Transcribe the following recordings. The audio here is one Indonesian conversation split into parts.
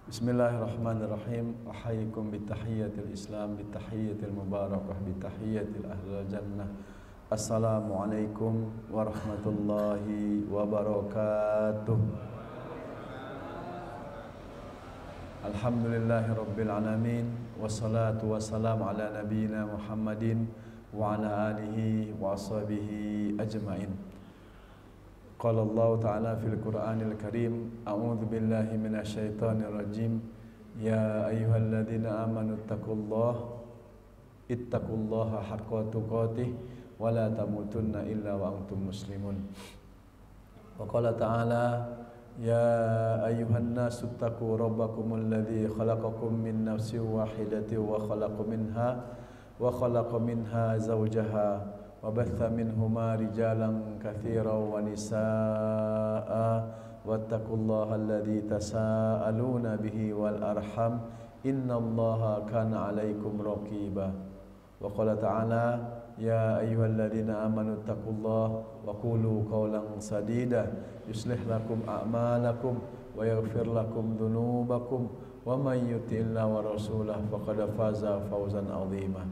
Bismillahirrahmanirrahim. Ahayyikum bitahiyyatil Islam, bitahiyyatil mubarakah, bitahiyyatil ahlul jannah. Assalamualaikum warahmatullahi wabarakatuh. Alhamdulillahirabbil alamin, wassalatu wassalamu ala nabiyyina Muhammadin wa ala alihi wa ashabihi ajmain. Qala Allah Ta'ala fil Qur'anil Karim, a'udzu billahi minasyaitonir rajim. Ya ayyuhalladzina amanu ittaqullaha haqqa tuqatih wa la tamutunna illa wa antum muslimun. Wa qala ta'ala, ya ayyuhan nasu ittaqu rabbakumul ladzi khalaqakum min nafsin wahidatin wa khalaqa minha zawjaha wa batha minhuma rijalan katsiran wa nisaa'a wattaqullaha alladzi tasaaluna bihi wal arham innallaha kana 'alaikum raqiba. Wa qala ta'ala, ya ayyuhalladzina amanu taqullaha wa qulu qawlan sadida yuslih lakum a'malakum wa yaghfir lakum dhunubakum wa may yuti'illaha wa rasulahu faqad faza fawzan 'azima.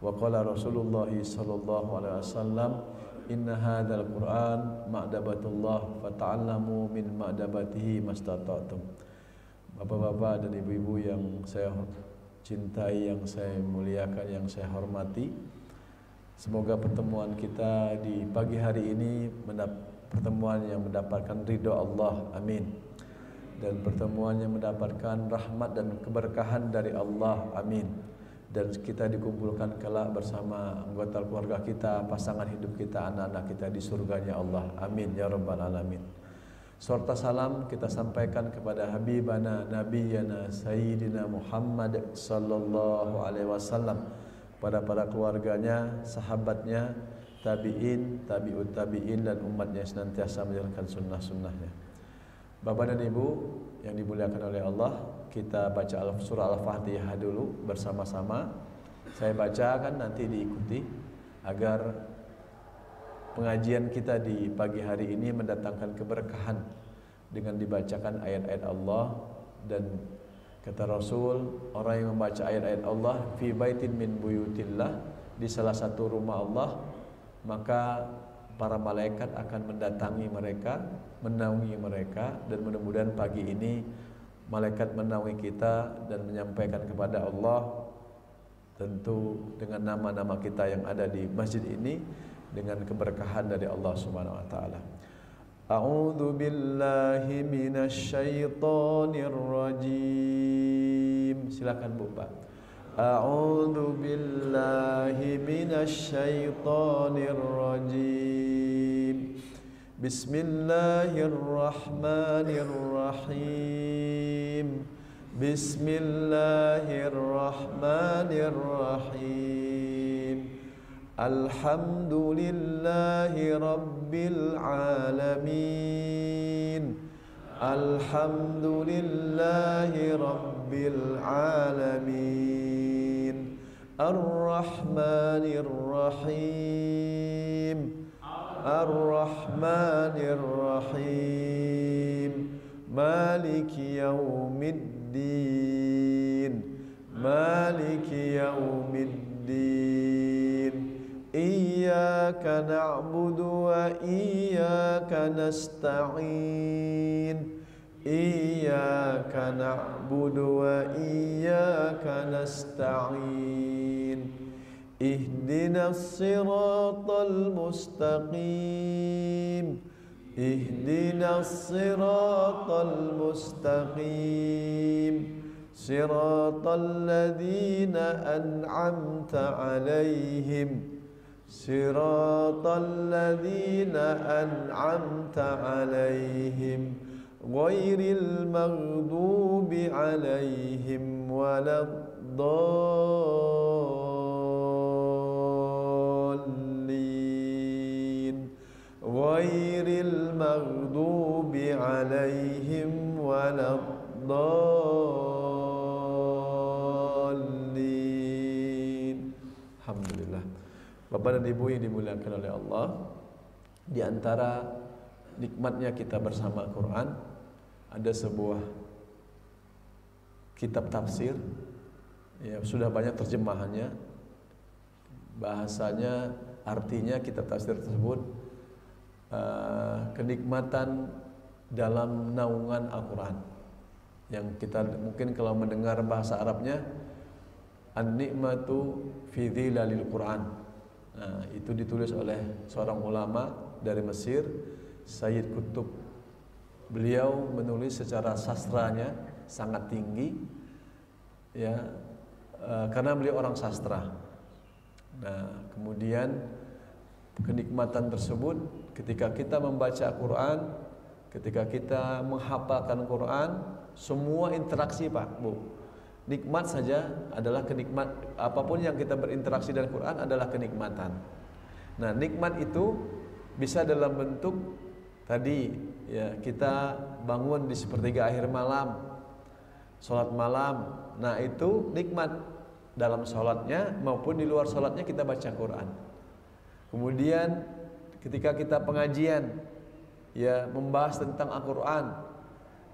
Wa qala Rasulullah sallallahu alaihi wasallam, inna hadzal Qur'an ma'dabatullah fata'allamu min ma'dabatihi mastata'tum. Bapak-bapak dan ibu-ibu yang saya cintai, yang saya muliakan, yang saya hormati, semoga pertemuan kita di pagi hari ini pertemuan yang mendapatkan ridha Allah, amin. Dan pertemuan yang mendapatkan rahmat dan keberkahan dari Allah, amin. Dan kita dikumpulkan kelak bersama anggota keluarga kita, pasangan hidup kita, anak-anak kita di surganya Allah, amin ya rabbal alamin. Serta salam kita sampaikan kepada habibana nabiyana sayyidina Muhammad sallallahu alaihi wasallam, pada para keluarganya, sahabatnya, tabi'in, tabi'ut tabi'in, dan umatnya senantiasa menjalankan sunnah-sunnahnya. Bapak dan Ibu yang dimuliakan oleh Allah, kita baca surah Al-Fatihah dulu bersama-sama. Saya bacakan, nanti diikuti agar pengajian kita di pagi hari ini mendatangkan keberkahan dengan dibacakan ayat-ayat Allah. Dan kata Rasul, orang yang membaca ayat-ayat Allah fi baitin min buyutillah, di salah satu rumah Allah, maka para malaikat akan mendatangi mereka, menaungi mereka. Dan mudah-mudahan pagi ini malaikat menaungi kita dan menyampaikan kepada Allah, tentu dengan nama-nama kita yang ada di masjid ini, dengan keberkahan dari Allah Subhanahu wa taala. A'udzu billahi minasyaitonir rajim. Silakan Bu, Pak. A'udzu billahi minasyaitonir rajim. Bismillahirrahmanirrahim. Bismillahirrahmanirrahim. Alhamdulillahi rabbil alamin. Alhamdulillahi rabbil alamin. Ar-Rahmanir Rahim. Ar-Rahmanir Rahim. Maliki yaumiddin. Maliki yaumiddin. Iyyaka na'budu wa iyyaka nasta'in. Iyyaka na'budu wa iyyaka nasta'in. Ihdinas siratal mustaqim. Ihdinas siratal mustaqim. Siratal ladzina an'amta 'alaihim. Siratal ladzina an'amta 'alaihim ghairil maghdubi 'alaihim waladdallin. Ghairil maghdubi 'alaihim waladdallin. Alhamdulillah. Bapak dan Ibu yang dimuliakan oleh Allah, di antara nikmatnya kita bersama Quran, ada sebuah kitab tafsir, ya sudah banyak terjemahannya, bahasanya, artinya kitab tafsir tersebut kenikmatan dalam naungan Al-Quran. Yang kita mungkin kalau mendengar bahasa Arabnya an-ni'matu fi dhilalil Quran. Nah, itu ditulis oleh seorang ulama dari Mesir, Sayyid Qutb. Beliau menulis secara sastranya sangat tinggi, ya, karena beliau orang sastra. Nah, kemudian kenikmatan tersebut ketika kita membaca Quran, ketika kita menghafalkan Quran, semua interaksi Pak Bu, nikmat saja adalah kenikmat. Apapun yang kita berinteraksi dengan Quran adalah kenikmatan. Nah, nikmat itu bisa dalam bentuk tadi, ya, kita bangun di sepertiga akhir malam, sholat malam. Nah, itu nikmat dalam sholatnya maupun di luar sholatnya kita baca Quran. Kemudian ketika kita pengajian, ya, membahas tentang Al-Quran,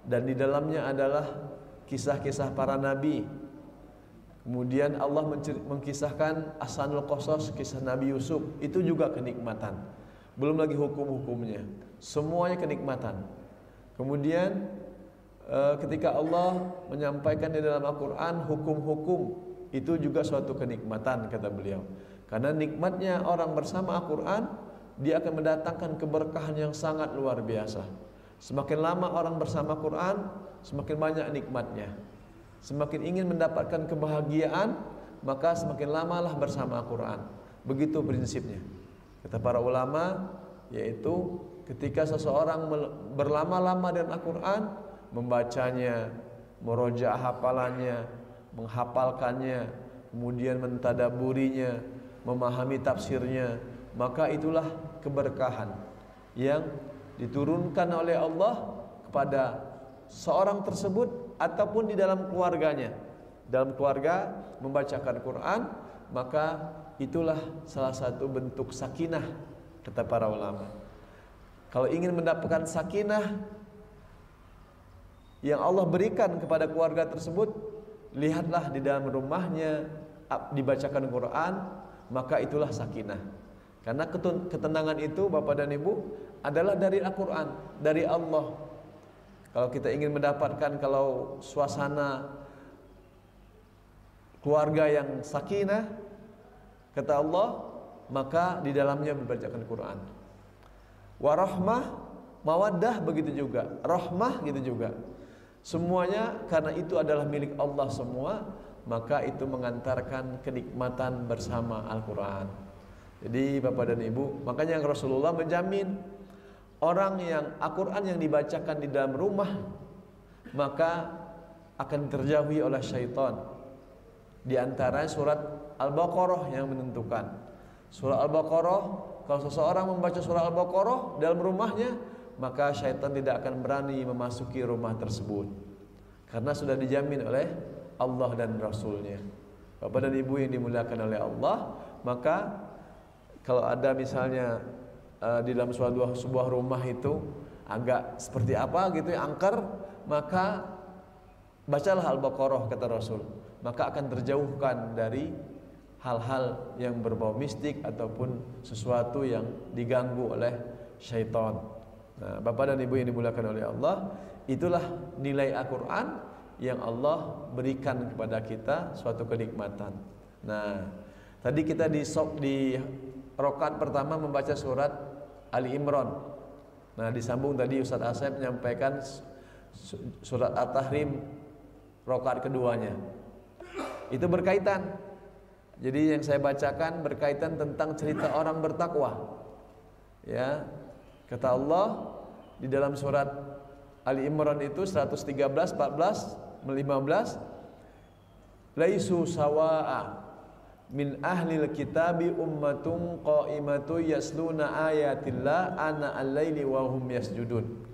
dan di dalamnya adalah kisah-kisah para nabi. Kemudian Allah mengkisahkan Ahsanul Qasas, kisah Nabi Yusuf, itu juga kenikmatan. Belum lagi hukum-hukumnya, semuanya kenikmatan. Kemudian ketika Allah menyampaikan di dalam Al-Quran hukum-hukum, itu juga suatu kenikmatan kata beliau. Karena nikmatnya orang bersama Al-Quran, dia akan mendatangkan keberkahan yang sangat luar biasa. Semakin lama orang bersama Quran, semakin banyak nikmatnya. Semakin ingin mendapatkan kebahagiaan, maka semakin lamalah bersama Al-Quran. Begitu prinsipnya. Kata para ulama, yaitu ketika seseorang berlama-lama dengan Al-Quran, membacanya, merojaah hafalannya, menghafalkannya, kemudian mentadaburinya, memahami tafsirnya, maka itulah keberkahan yang diturunkan oleh Allah kepada seorang tersebut ataupun di dalam keluarganya. Dalam keluarga membacakan Quran, maka itulah salah satu bentuk sakinah kata para ulama. Kalau ingin mendapatkan sakinah yang Allah berikan kepada keluarga tersebut, lihatlah di dalam rumahnya dibacakan Quran, maka itulah sakinah. Karena ketenangan itu Bapak dan Ibu adalah dari Al-Quran, dari Allah. Kalau kita ingin mendapatkan kalau suasana keluarga yang sakinah, kata Allah, maka di dalamnya membacakan Quran. Warahmah, mawaddah begitu juga, rahmah gitu juga. Semuanya karena itu adalah milik Allah semua, maka itu mengantarkan kenikmatan bersama Al-Quran. Jadi Bapak dan Ibu, makanya Rasulullah menjamin orang yang Al-Quran yang dibacakan di dalam rumah, maka akan terjauhi oleh syaitan. Di antara surat Al-Baqarah yang menentukan. Surah Al-Baqarah, kalau seseorang membaca surah Al-Baqarah dalam rumahnya, maka syaitan tidak akan berani memasuki rumah tersebut, karena sudah dijamin oleh Allah dan Rasulnya. Bapak dan Ibu yang dimuliakan oleh Allah, maka kalau ada misalnya di dalam sebuah rumah itu agak seperti apa gitu ya, angker, maka bacalah Al-Baqarah kata Rasul, maka akan terjauhkan dari hal-hal yang berbau mistik ataupun sesuatu yang diganggu oleh syaitan. Nah, Bapak dan Ibu yang dimuliakan oleh Allah, itulah nilai Al-Quran yang Allah berikan kepada kita, suatu kenikmatan. Nah, tadi kita di rakaat pertama membaca surat Ali Imran. Nah, disambung tadi Ustaz Asep menyampaikan surat At-Tahrim rakaat keduanya. Itu berkaitan. Jadi yang saya bacakan berkaitan tentang cerita orang bertakwa. Ya, kata Allah di dalam surat Ali Imran itu 113, 14, 15, laisu sawa'a min ahlil kitabi ummatun qa'imatu yasluna ayatillah ana al-laili wa hum yasjudun.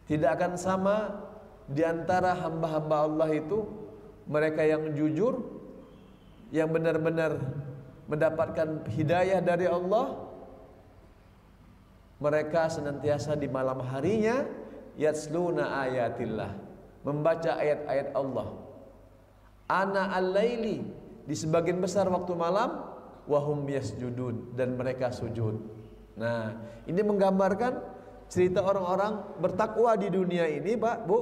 Tidak akan sama di antara hamba-hamba Allah itu mereka yang jujur, yang benar-benar mendapatkan hidayah dari Allah. Mereka senantiasa di malam harinya yasluna ayatillah, membaca ayat-ayat Allah. ana al-laili, di sebagian besar waktu malam, wahum yasjudun, dan mereka sujud. Nah, ini menggambarkan cerita orang-orang bertakwa di dunia ini, Pak, Bu,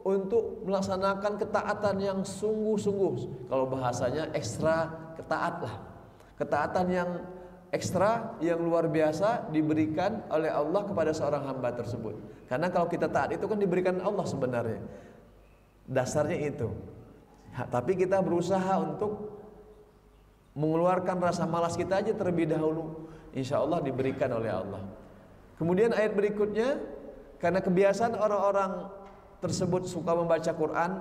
untuk melaksanakan ketaatan yang sungguh-sungguh. Kalau bahasanya ekstra ketaat lah. Ketaatan yang ekstra, yang luar biasa diberikan oleh Allah kepada seorang hamba tersebut. Karena kalau kita taat itu kan diberikan Allah sebenarnya. Dasarnya itu. Tapi kita berusaha untuk mengeluarkan rasa malas kita aja terlebih dahulu. Insya Allah diberikan oleh Allah. Kemudian ayat berikutnya, karena kebiasaan orang-orang tersebut suka membaca Quran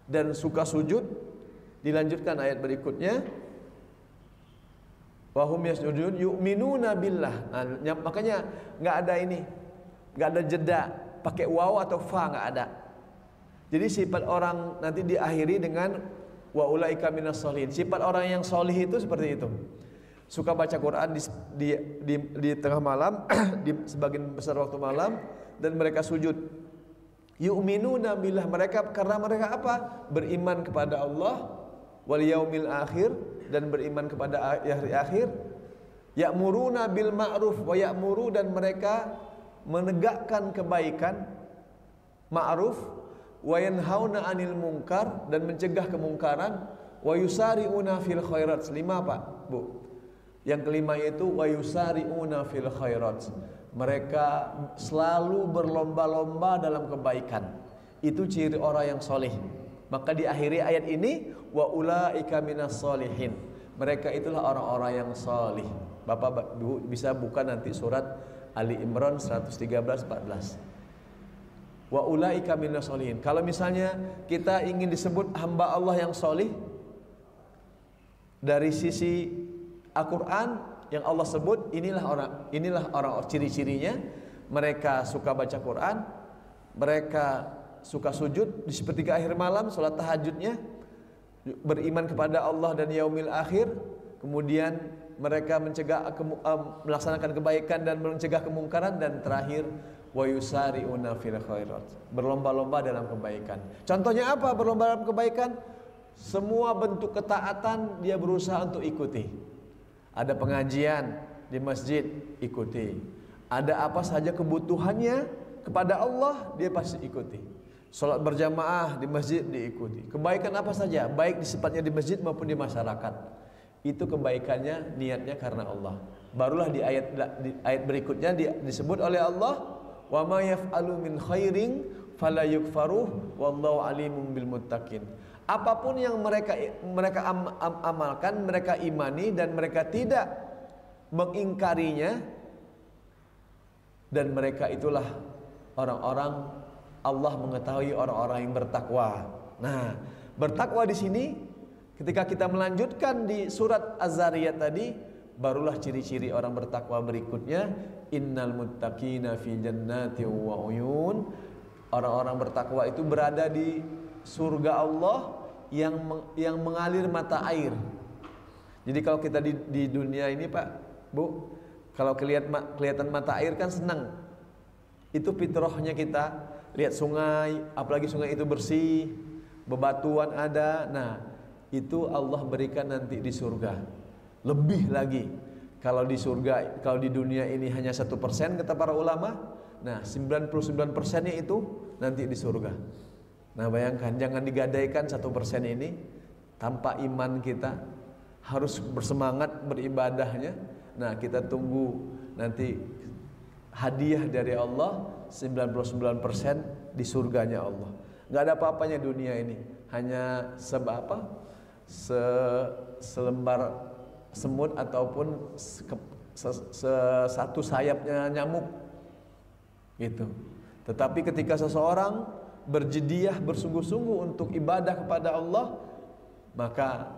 dan suka sujud, dilanjutkan ayat berikutnya, wahum yasjudun yu'minuna billah. Nah, makanya nggak ada ini, nggak ada jeda pakai waw atau fa, nggak ada. Jadi sifat orang nanti diakhiri dengan wa ulaika minas sholihin. Sifat orang yang solih itu seperti itu. Suka baca Quran di tengah malam, di sebagian besar waktu malam, dan mereka sujud. Yu'minuna billah, mereka karena mereka apa? Beriman kepada Allah wal yaumil akhir, dan beriman kepada hari akhir. Ya'muruna bil ma'ruf wa ya'muru, dan mereka menegakkan kebaikan ma'ruf, wa yanhauna 'anil munkar, dan mencegah kemungkaran, wa yusari'una fil khairat. 5, Pak, Bu. Yang kelima itu wa yusari'una fil khairat. Mereka selalu berlomba-lomba dalam kebaikan. Itu ciri orang yang soleh. Maka diakhiri ayat ini wa ulaika minas sholihin. Mereka itulah orang-orang yang soleh. Bapak Bu bisa buka nanti surat Ali Imran 113-14. Wa ulaika minas sholihin. Kalau misalnya kita ingin disebut hamba Allah yang soleh, dari sisi Al-Quran yang Allah sebut, inilah orang ciri-cirinya. Mereka suka baca Quran, mereka suka sujud di sepertiga akhir malam, sholat tahajudnya, beriman kepada Allah dan yaumil akhir. Kemudian mereka melaksanakan kebaikan dan mencegah kemungkaran, dan terakhir wa yusari'una fil khairat, berlomba-lomba dalam kebaikan. Contohnya apa berlomba dalam kebaikan? Semua bentuk ketaatan dia berusaha untuk ikuti. Ada pengajian di masjid, ikuti. Ada apa saja kebutuhannya kepada Allah, dia pasti ikuti. Salat berjamaah di masjid diikuti. Kebaikan apa saja, baik sifatnya di masjid maupun di masyarakat, itu kebaikannya niatnya karena Allah. Barulah di ayat berikutnya disebut oleh Allah, wa ma yaf'alu min khairin fala yukfaruh wallahu alimun bil muttaqin. Apapun yang mereka amalkan, mereka imani, dan mereka tidak mengingkarinya, dan mereka itulah orang-orang Allah mengetahui orang-orang yang bertakwa. Nah, bertakwa di sini ketika kita melanjutkan di surat Az-Zariyat tadi, barulah ciri-ciri orang bertakwa berikutnya, innal muttaqina fi jannati wa uyun. Orang-orang bertakwa itu berada di surga Allah yang mengalir mata air. Jadi kalau kita di dunia ini, Pak, Bu, kalau kelihatan mata air kan senang. Itu fitrahnya kita lihat sungai, apalagi sungai itu bersih, bebatuan ada. Nah, itu Allah berikan nanti di surga. Lebih lagi. Kalau di surga, kalau di dunia ini hanya 1% kata para ulama, nah 99%-nya itu nanti di surga. Nah, bayangkan, jangan digadaikan 1% ini tanpa iman kita, harus bersemangat beribadahnya. Nah, kita tunggu nanti hadiah dari Allah 99% di surganya Allah. Nggak ada apa-apanya dunia ini, hanya selembar semut ataupun satu sayapnya nyamuk gitu. Tetapi ketika seseorang berjediah, bersungguh-sungguh untuk ibadah kepada Allah, maka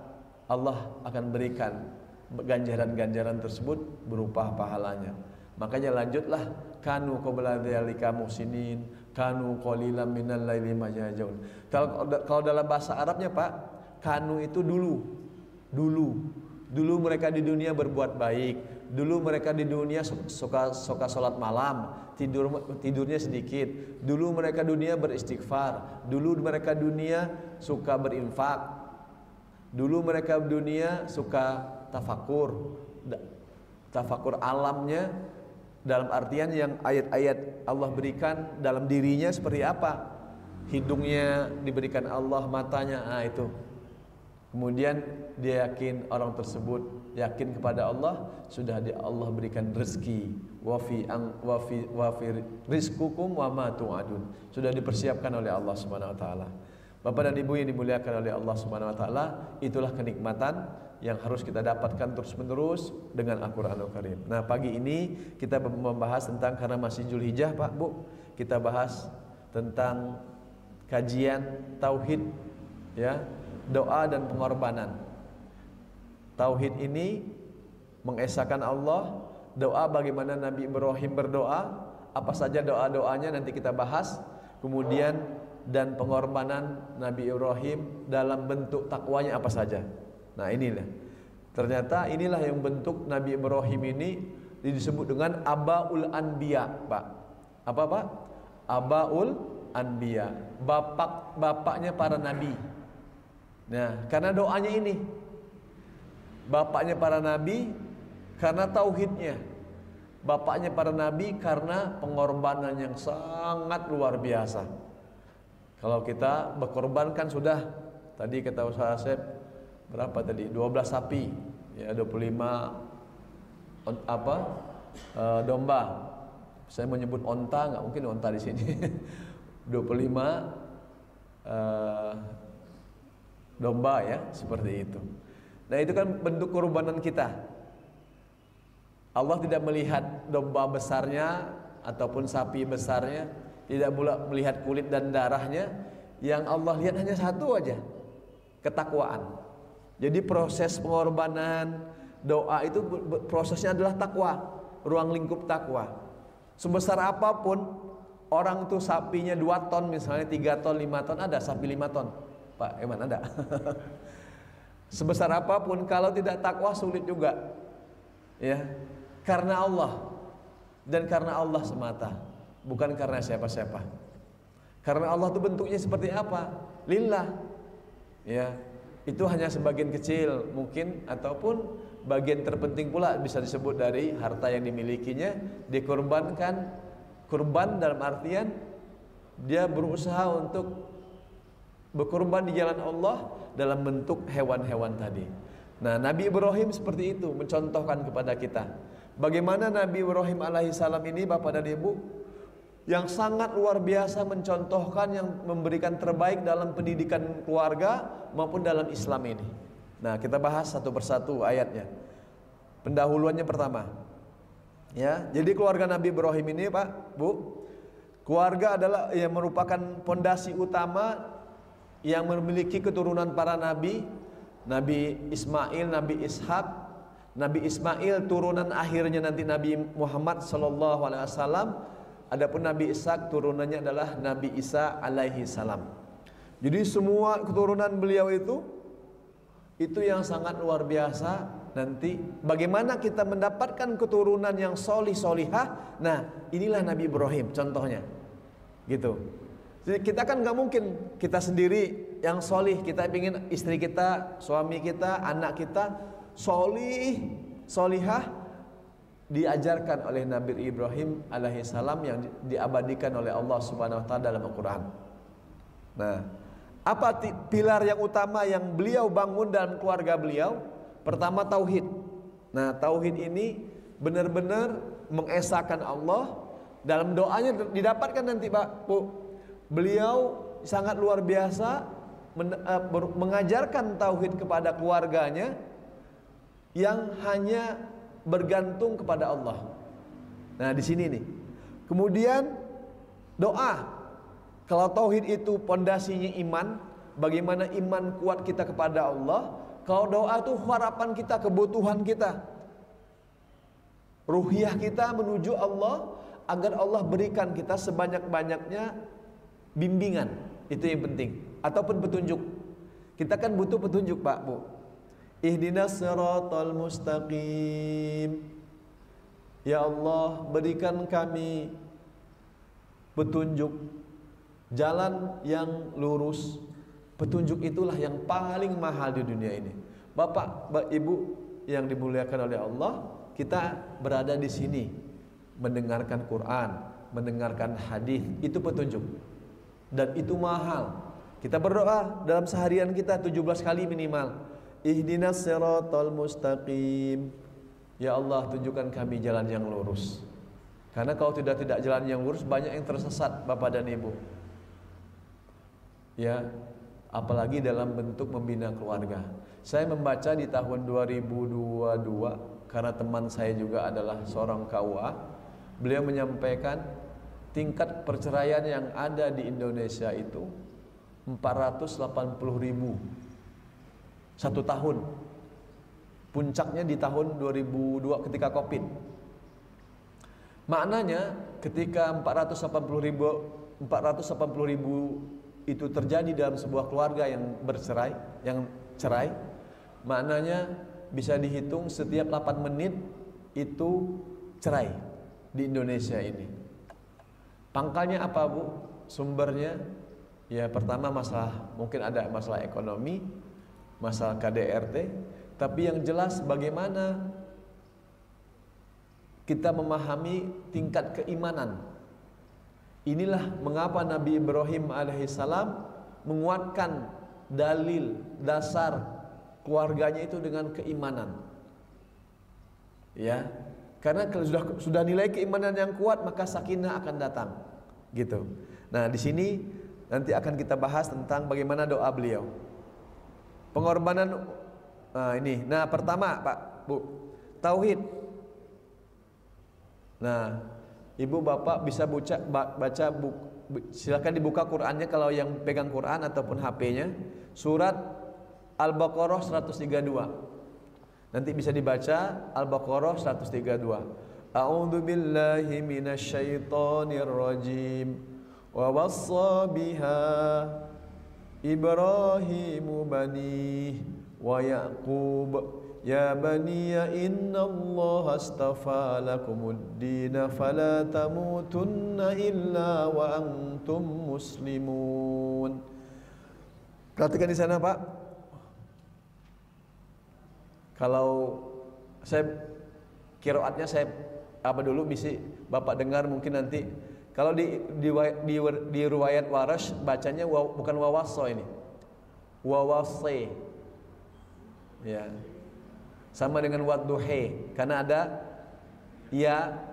Allah akan berikan ganjaran-ganjaran tersebut berupa pahalanya. Makanya lanjutlah, kanu qabla dzalika muhsinin, kanu qalilan minal laili ma yahjaun. Kalau dalam bahasa Arabnya, Pak, kanu itu dulu mereka di dunia berbuat baik, dulu mereka di dunia suka sholat malam, tidurnya sedikit, dulu mereka dunia beristighfar, dulu mereka dunia suka berinfak, Dulu mereka dunia suka tafakur, tafakur alamnya, dalam artian yang ayat-ayat Allah berikan dalam dirinya seperti apa. Hidungnya diberikan Allah, matanya, itu. Kemudian dia yakin, orang tersebut yakin kepada Allah, sudah Allah berikan rezeki, wa fi rizqukum wa ma tu'adun, sudah dipersiapkan oleh Allah Subhanahu wa taala. Bapak dan Ibu yang dimuliakan oleh Allah Subhanahu wa taala, itulah kenikmatan yang harus kita dapatkan terus-menerus dengan Al-Qur'anul Karim. Nah, pagi ini kita membahas tentang, karena masih Zulhijjah, Pak, Bu, kita bahas tentang kajian tauhid, ya, doa dan pengorbanan. Tauhid ini mengesahkan Allah, doa bagaimana Nabi Ibrahim berdoa, apa saja doa-doanya nanti kita bahas. Kemudian dan pengorbanan Nabi Ibrahim dalam bentuk takwanya apa saja. Nah, inilah, ternyata inilah yang bentuk Nabi Ibrahim ini disebut dengan Abaul Anbiya, Pak. Apa, Pak? Abaul Anbiya, bapaknya para nabi. Nah, karena doanya ini, bapaknya para nabi karena tauhidnya, bapaknya para nabi karena pengorbanan yang sangat luar biasa. Kalau kita berkorbankan sudah, tadi kata Ustaz Asep, berapa tadi? 12 sapi, ya, 25 domba. Saya menyebut onta, nggak mungkin onta di sini. 25 domba, ya, seperti itu. Nah, itu kan bentuk korbanan kita. Allah tidak melihat domba besarnya ataupun sapi besarnya, tidak pula melihat kulit dan darahnya. Yang Allah lihat hanya satu aja, ketakwaan. Jadi proses pengorbanan doa itu prosesnya adalah takwa, ruang lingkup takwa. Sebesar apapun orang tuh, sapinya 2 ton misalnya, 3 ton, 5 ton, ada sapi 5 ton, Pak Eman, ada. Sebesar apapun kalau tidak takwa sulit juga, ya, karena Allah dan karena Allah semata, bukan karena siapa-siapa. Karena Allah itu bentuknya seperti apa? Lillah. Ya, itu hanya sebagian kecil mungkin, ataupun bagian terpenting pula bisa disebut dari harta yang dimilikinya dikorbankan. Kurban dalam artian dia berusaha untuk berkorban di jalan Allah dalam bentuk hewan-hewan tadi. Nah, Nabi Ibrahim seperti itu, mencontohkan kepada kita bagaimana Nabi Ibrahim alaihissalam ini, Bapak dan Ibu, yang sangat luar biasa mencontohkan, yang memberikan terbaik dalam pendidikan keluarga maupun dalam Islam ini. Nah, kita bahas satu persatu ayatnya. Pendahuluannya pertama, ya, jadi keluarga Nabi Ibrahim ini, Pak, Bu, keluarga adalah yang merupakan pondasi utama yang memiliki keturunan para nabi. Nabi Ismail, Nabi Ishak. Nabi Ismail turunan akhirnya nanti Nabi Muhammad sallallahu alaihi wasallam. Adapun Nabi Ishak turunannya adalah Nabi Isa alaihi salam. Jadi semua keturunan beliau itu yang sangat luar biasa. Nanti bagaimana kita mendapatkan keturunan yang solih solihah. Nah, inilah Nabi Ibrahim contohnya, gitu. Jadi kita kan nggak mungkin kita sendiri yang solih, kita ingin istri kita, suami kita, anak kita solih solihah, diajarkan oleh Nabi Ibrahim alaihissalam yang diabadikan oleh Allah Subhanahu wa taala dalam Al-Qur'an. Nah, apa pilar yang utama yang beliau bangun dalam keluarga beliau? Pertama, tauhid. Nah, tauhid ini benar-benar mengesahkan Allah. Dalam doanya didapatkan nanti, Pak, Bu. Beliau sangat luar biasa mengajarkan tauhid kepada keluarganya yang hanya bergantung kepada Allah. Nah, di sini nih. Kemudian doa. Kalau tauhid itu pondasinya iman, bagaimana iman kuat kita kepada Allah? Kalau doa itu harapan kita, kebutuhan kita, ruhiyah kita menuju Allah, agar Allah berikan kita sebanyak-banyaknya bimbingan. Itu yang penting. Ataupun petunjuk. Kita kan butuh petunjuk, Pak, Bu. Ihdinas siratal mustaqim. Ya Allah, berikan kami petunjuk, jalan yang lurus, Petunjuk itulah yang paling mahal di dunia ini. Bapak, Ibu yang dimuliakan oleh Allah, kita berada di sini mendengarkan Quran, mendengarkan hadis, itu petunjuk. Dan itu mahal. Kita berdoa dalam seharian kita 17 kali minimal. Ihdinas siratal mustaqim. Ya Allah, tunjukkan kami jalan yang lurus. Karena kalau tidak jalan yang lurus, banyak yang tersesat, Bapak dan Ibu. Ya, apalagi dalam bentuk membina keluarga. Saya membaca di tahun 2022 karena teman saya juga adalah seorang KUA. Beliau menyampaikan tingkat perceraian yang ada di Indonesia itu 480.000 satu tahun. Puncaknya di tahun 2002 ketika Covid. Maknanya ketika 480.000 itu terjadi dalam sebuah keluarga yang cerai, maknanya bisa dihitung setiap 8 menit itu cerai di Indonesia ini. Pangkalnya apa, Bu? Sumbernya ya pertama mungkin ada masalah ekonomi, masalah KDRT, tapi yang jelas bagaimana kita memahami tingkat keimanan. Inilah mengapa Nabi Ibrahim alaihissalam menguatkan dalil dasar keluarganya itu dengan keimanan. Ya, karena kalau sudah nilai keimanan yang kuat, maka sakinah akan datang. Gitu. Nah, di sini nanti akan kita bahas tentang bagaimana doa beliau. Pengorbanan ini. Nah, pertama, Pak, Bu, tauhid. Nah, Ibu Bapak bisa baca silakan dibuka Qur'annya kalau yang pegang Qur'an ataupun HP-nya, surat Al-Baqarah 132. Nanti bisa dibaca Al-Baqarah 132. A'udzu billahi minasyaitonir rajim. Wa wassa biha Ibrahimu bani wa Yaqub ya baniya innallaha astafa lakumuddin fala tamutunna illa wa antum muslimun. Perhatikan di sana, Pak. Kalau saya qiraatnya saya dulu bisa Bapak dengar mungkin nanti. Kalau di riwayat Warash bacanya bukan wawasso ini. Wawase. Ya. Sama dengan wadduhe karena ada ya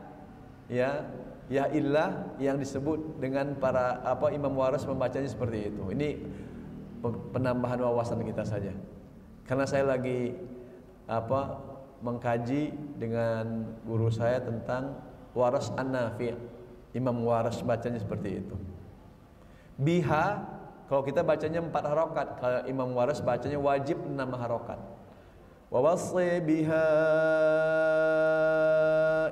illah yang disebut dengan para Imam Waras membacanya seperti itu. Ini penambahan wawasan kita saja. Karena saya lagi mengkaji dengan guru saya tentang Waras An-Nafi'. Imam Waras bacanya seperti itu. Biha kalau kita bacanya 4 harokat, kalau Imam Waras bacanya wajib 6 harokat. Wa wassi biha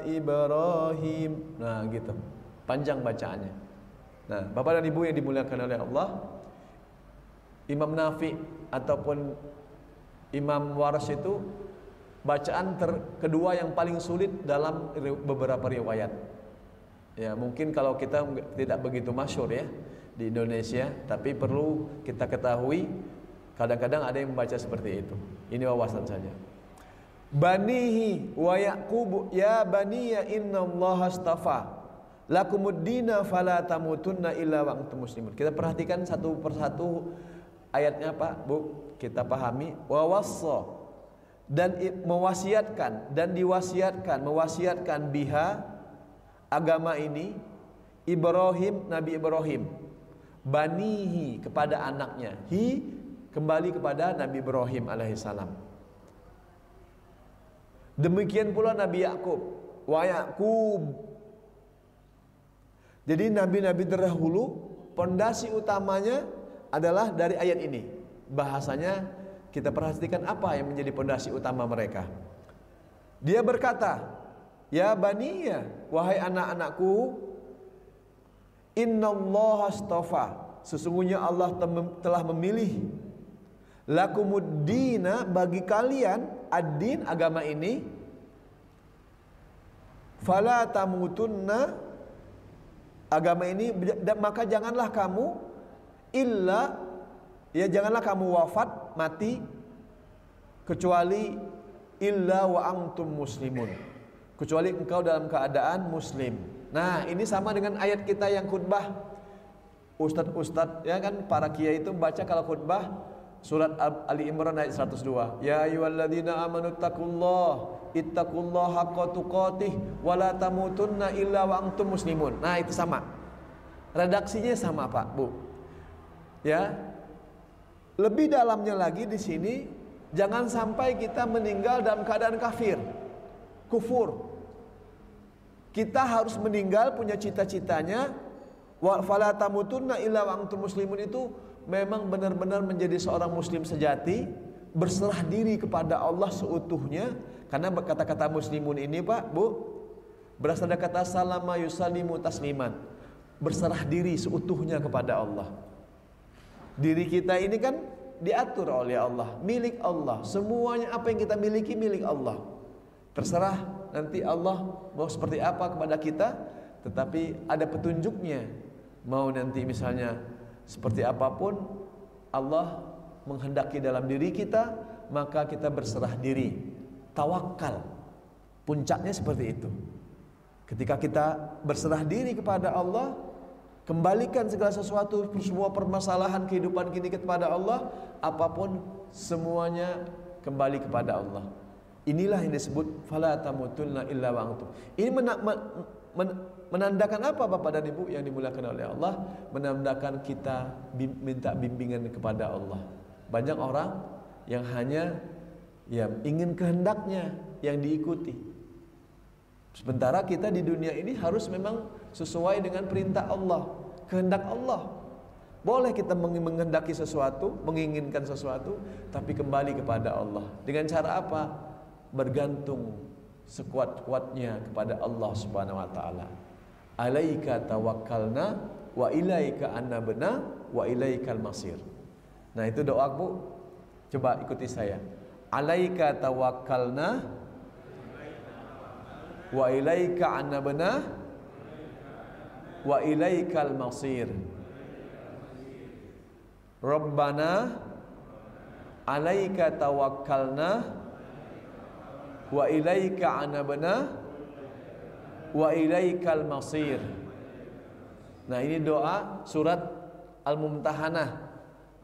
Ibrahim. Nah, gitu. Panjang bacaannya. Nah, Bapak dan Ibu yang dimuliakan oleh Allah, Imam Nafi ataupun Imam Waras itu bacaan kedua yang paling sulit dalam beberapa riwayat. Ya, mungkin kalau kita tidak begitu masyhur ya di Indonesia, tapi perlu kita ketahui kadang-kadang ada yang membaca seperti itu. Ini wawasan saja. Banihi wa Yaqub ya baniya innallaha astafa lakumuddina fala tamutunna illa wa antum muslimun. Kita perhatikan satu persatu ayatnya, Pak, Bu. Kita pahami wa wassa dan mewasiatkan dan mewasiatkan biha agama ini Ibrahim, Nabi Ibrahim, banihi kepada anaknya, kembali kepada Nabi Ibrahim alaihissalam. Demikian pula Nabi Yaqub, wa Yaqub. Jadi nabi-nabi terdahulu pondasi utamanya adalah dari ayat ini. Bahasanya kita perhatikan apa yang menjadi pondasi utama mereka. Dia berkata, ya baniya, wahai anak-anakku, innallaha astafa, sesungguhnya Allah telah memilih lakumuddina bagi kalian ad-din agama ini, fala tamutunna agama ini, maka janganlah kamu illa Ya, janganlah kamu wafat mati kecuali illa wa antum muslimun, kecuali engkau dalam keadaan muslim. Nah, ini sama dengan ayat kita yang khutbah. Ustadz ya kan, para kiai itu baca kalau khutbah surat Ali Imran ayat 102. Ya ayyuhalladzina amanu ittaqullaha haqqa tuqatih wa la tamutunna illa wa antum muslimun. Nah, itu sama. Redaksinya sama, Pak, Bu. Ya. Lebih dalamnya lagi di sini, jangan sampai kita meninggal dalam keadaan kafir, kufur. Kita harus meninggal punya cita-citanya. Wa fala tamutunna illa wa antum muslimun itu memang benar-benar menjadi seorang muslim sejati, berserah diri kepada Allah seutuhnya. Karena kata-kata muslimun ini, Pak, Bu, berasal dari kata salama yusallimu tasliman, berserah diri seutuhnya kepada Allah. Diri kita ini kan diatur oleh Allah, milik Allah. Semuanya apa yang kita miliki milik Allah. Terserah nanti Allah mau seperti apa kepada kita, tetapi ada petunjuknya. Mau nanti misalnya seperti apapun Allah menghendaki dalam diri kita, maka kita berserah diri, tawakal. Puncaknya seperti itu. Ketika kita berserah diri kepada Allah, kembalikan segala sesuatu, semua permasalahan kehidupan kita kepada Allah, apapun semuanya kembali kepada Allah. Inilah yang disebut fala tamutunna illa wa antum. Ini menandakan apa, Bapak dan Ibu yang dimuliakan oleh Allah? Menandakan kita minta bimbingan kepada Allah. Banyak orang yang hanya ingin kehendaknya yang diikuti. Sementara kita di dunia ini harus memang sesuai dengan perintah Allah, kehendak Allah. Boleh kita menghendaki sesuatu, menginginkan sesuatu, tapi kembali kepada Allah. Dengan cara apa? Bergantung sekuat-kuatnya kepada Allah Subhanahu wa taala. Alaika tawakkalna wa ilaika anabna wa ilaikal masir. Nah, itu doa, Bu. Coba ikuti saya. Alaika tawakkalna wa ilaika anabna wa ilaikal masir. Rabbana alaika tawakkalna wa ilaika anabna wa ilaikal masir. Nah, ini doa surat Al-Mumtahanah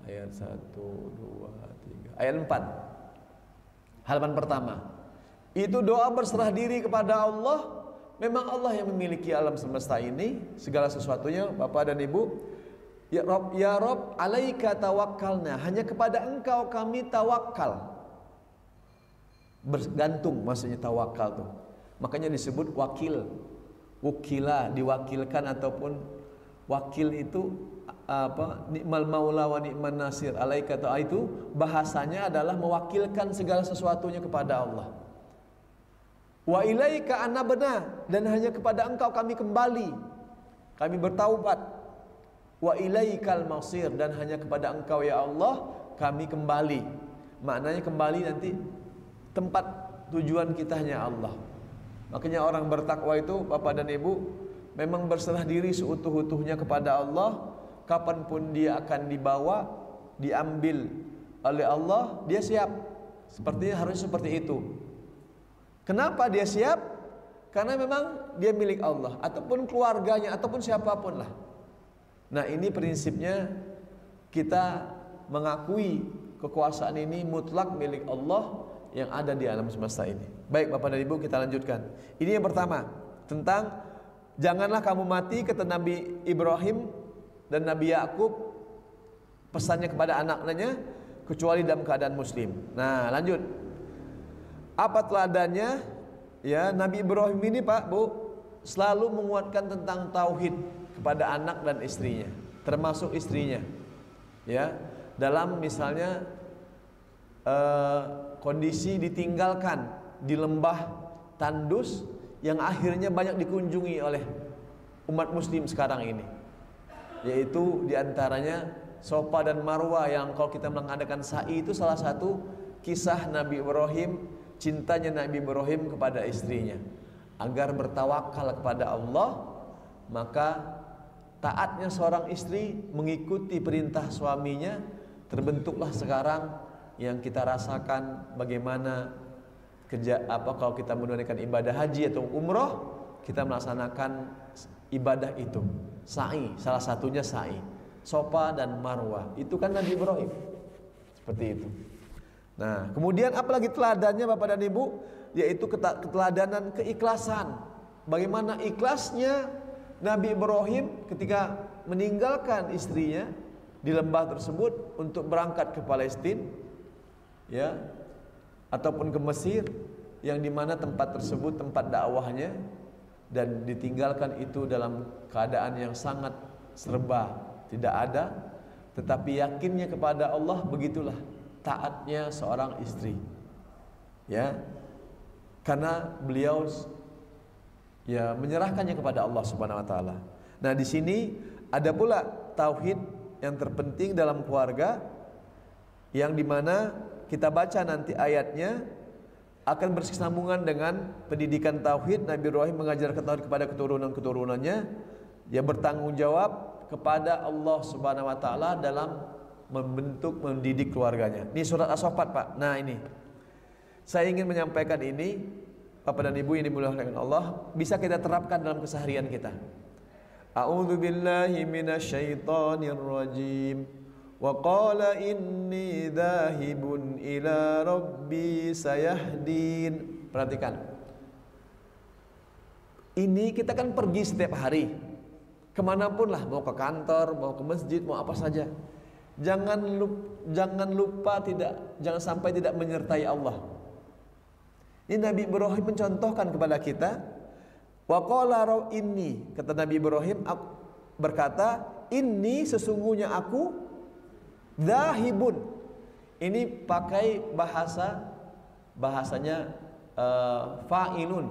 ayat 1, 2, 3, ayat 4, halaman pertama. Itu doa berserah diri kepada Allah. Memang Allah yang memiliki alam semesta ini, segala sesuatunya, Bapak dan Ibu. Ya Rob, alaika tawakkalna, hanya kepada Engkau kami tawakal. Bergantung maksudnya tawakal tuh. Makanya disebut wakil. Wukila, diwakilkan, ataupun wakil itu apa? Ni'mal maula wa ni'man nasir. Alaika ta'ala, itu bahasanya adalah mewakilkan segala sesuatunya kepada Allah. Wa ilaika anabna, dan hanya kepada Engkau kami kembali, kami bertaubat. Wa ilaikal masir, dan hanya kepada Engkau ya Allah kami kembali. Maknanya kembali nanti tempat tujuan kita hanya Allah. Makanya orang bertakwa itu, Bapak dan Ibu, memang berserah diri seutuh-utuhnya kepada Allah. Kapanpun dia akan dibawa, diambil oleh Allah, dia siap. Sepertinya harus seperti itu. Kenapa dia siap? Karena memang dia milik Allah, ataupun keluarganya, ataupun siapapun lah. Nah, ini prinsipnya, kita mengakui kekuasaan ini mutlak milik Allah yang ada di alam semesta ini. Baik, Bapak dan Ibu, kita lanjutkan. Ini yang pertama, tentang janganlah kamu mati, kata Nabi Ibrahim dan Nabi Yakub, pesannya kepada anak-anaknya, kecuali dalam keadaan muslim. Nah, lanjut. Apa teladannya? Ya, Nabi Ibrahim ini, Pak, Bu, selalu menguatkan tentang tauhid kepada anak dan istrinya, termasuk istrinya. Ya, dalam misalnya kondisi ditinggalkan di lembah tandus yang akhirnya banyak dikunjungi oleh umat muslim sekarang ini, yaitu diantaranya Sofa dan Marwa, yang kalau kita mengadakan sa'i itu salah satu kisah Nabi Ibrahim, cintanya Nabi Ibrahim kepada istrinya agar bertawakal kepada Allah. Maka taatnya seorang istri mengikuti perintah suaminya terbentuklah sekarang yang kita rasakan bagaimana kalau kita menunaikan ibadah haji atau umroh, kita melaksanakan ibadah itu, sa'i, salah satunya sa'i, Sofa dan Marwah. Itu kan Nabi Ibrahim. Seperti itu. Nah, kemudian apalagi teladannya Bapak dan Ibu, yaitu keteladanan keikhlasan. Bagaimana ikhlasnya Nabi Ibrahim ketika meninggalkan istrinya di lembah tersebut untuk berangkat ke Palestina, ya, ataupun ke Mesir, yang dimana tempat tersebut tempat dakwahnya, dan ditinggalkan itu dalam keadaan yang sangat serba tidak ada, tetapi yakinnya kepada Allah. Begitulah taatnya seorang istri, ya, karena beliau ya menyerahkannya kepada Allah Subhanahu wa taala. Nah, di sini ada pula tauhid yang terpenting dalam keluarga, yang dimana kita baca nanti ayatnya akan bersambungan dengan pendidikan tauhid. Nabi Ibrahim mengajarkan tauhid kepada keturunan-keturunannya, dia bertanggung jawab kepada Allah Subhanahu wa taala dalam mendidik keluarganya. Ini surat As-Saffat, Pak. Nah, ini saya ingin menyampaikan ini, Bapak dan Ibu yang dimuliakan Allah, bisa kita terapkan dalam keseharian kita. A'udzu billahi minasyaitonir rajim. Wa qala inni dzahibun ila rabbi sayahdin. Perhatikan. Ini kita kan pergi setiap hari, kemanapun lah, mau ke kantor, mau ke masjid, mau apa saja. Jangan lupa jangan sampai tidak menyertai Allah. Ini Nabi Ibrahim mencontohkan kepada kita. Wa qala inni, kata Nabi Ibrahim berkata, ini sesungguhnya aku dzahibun. Ini pakai bahasanya fa'ilun,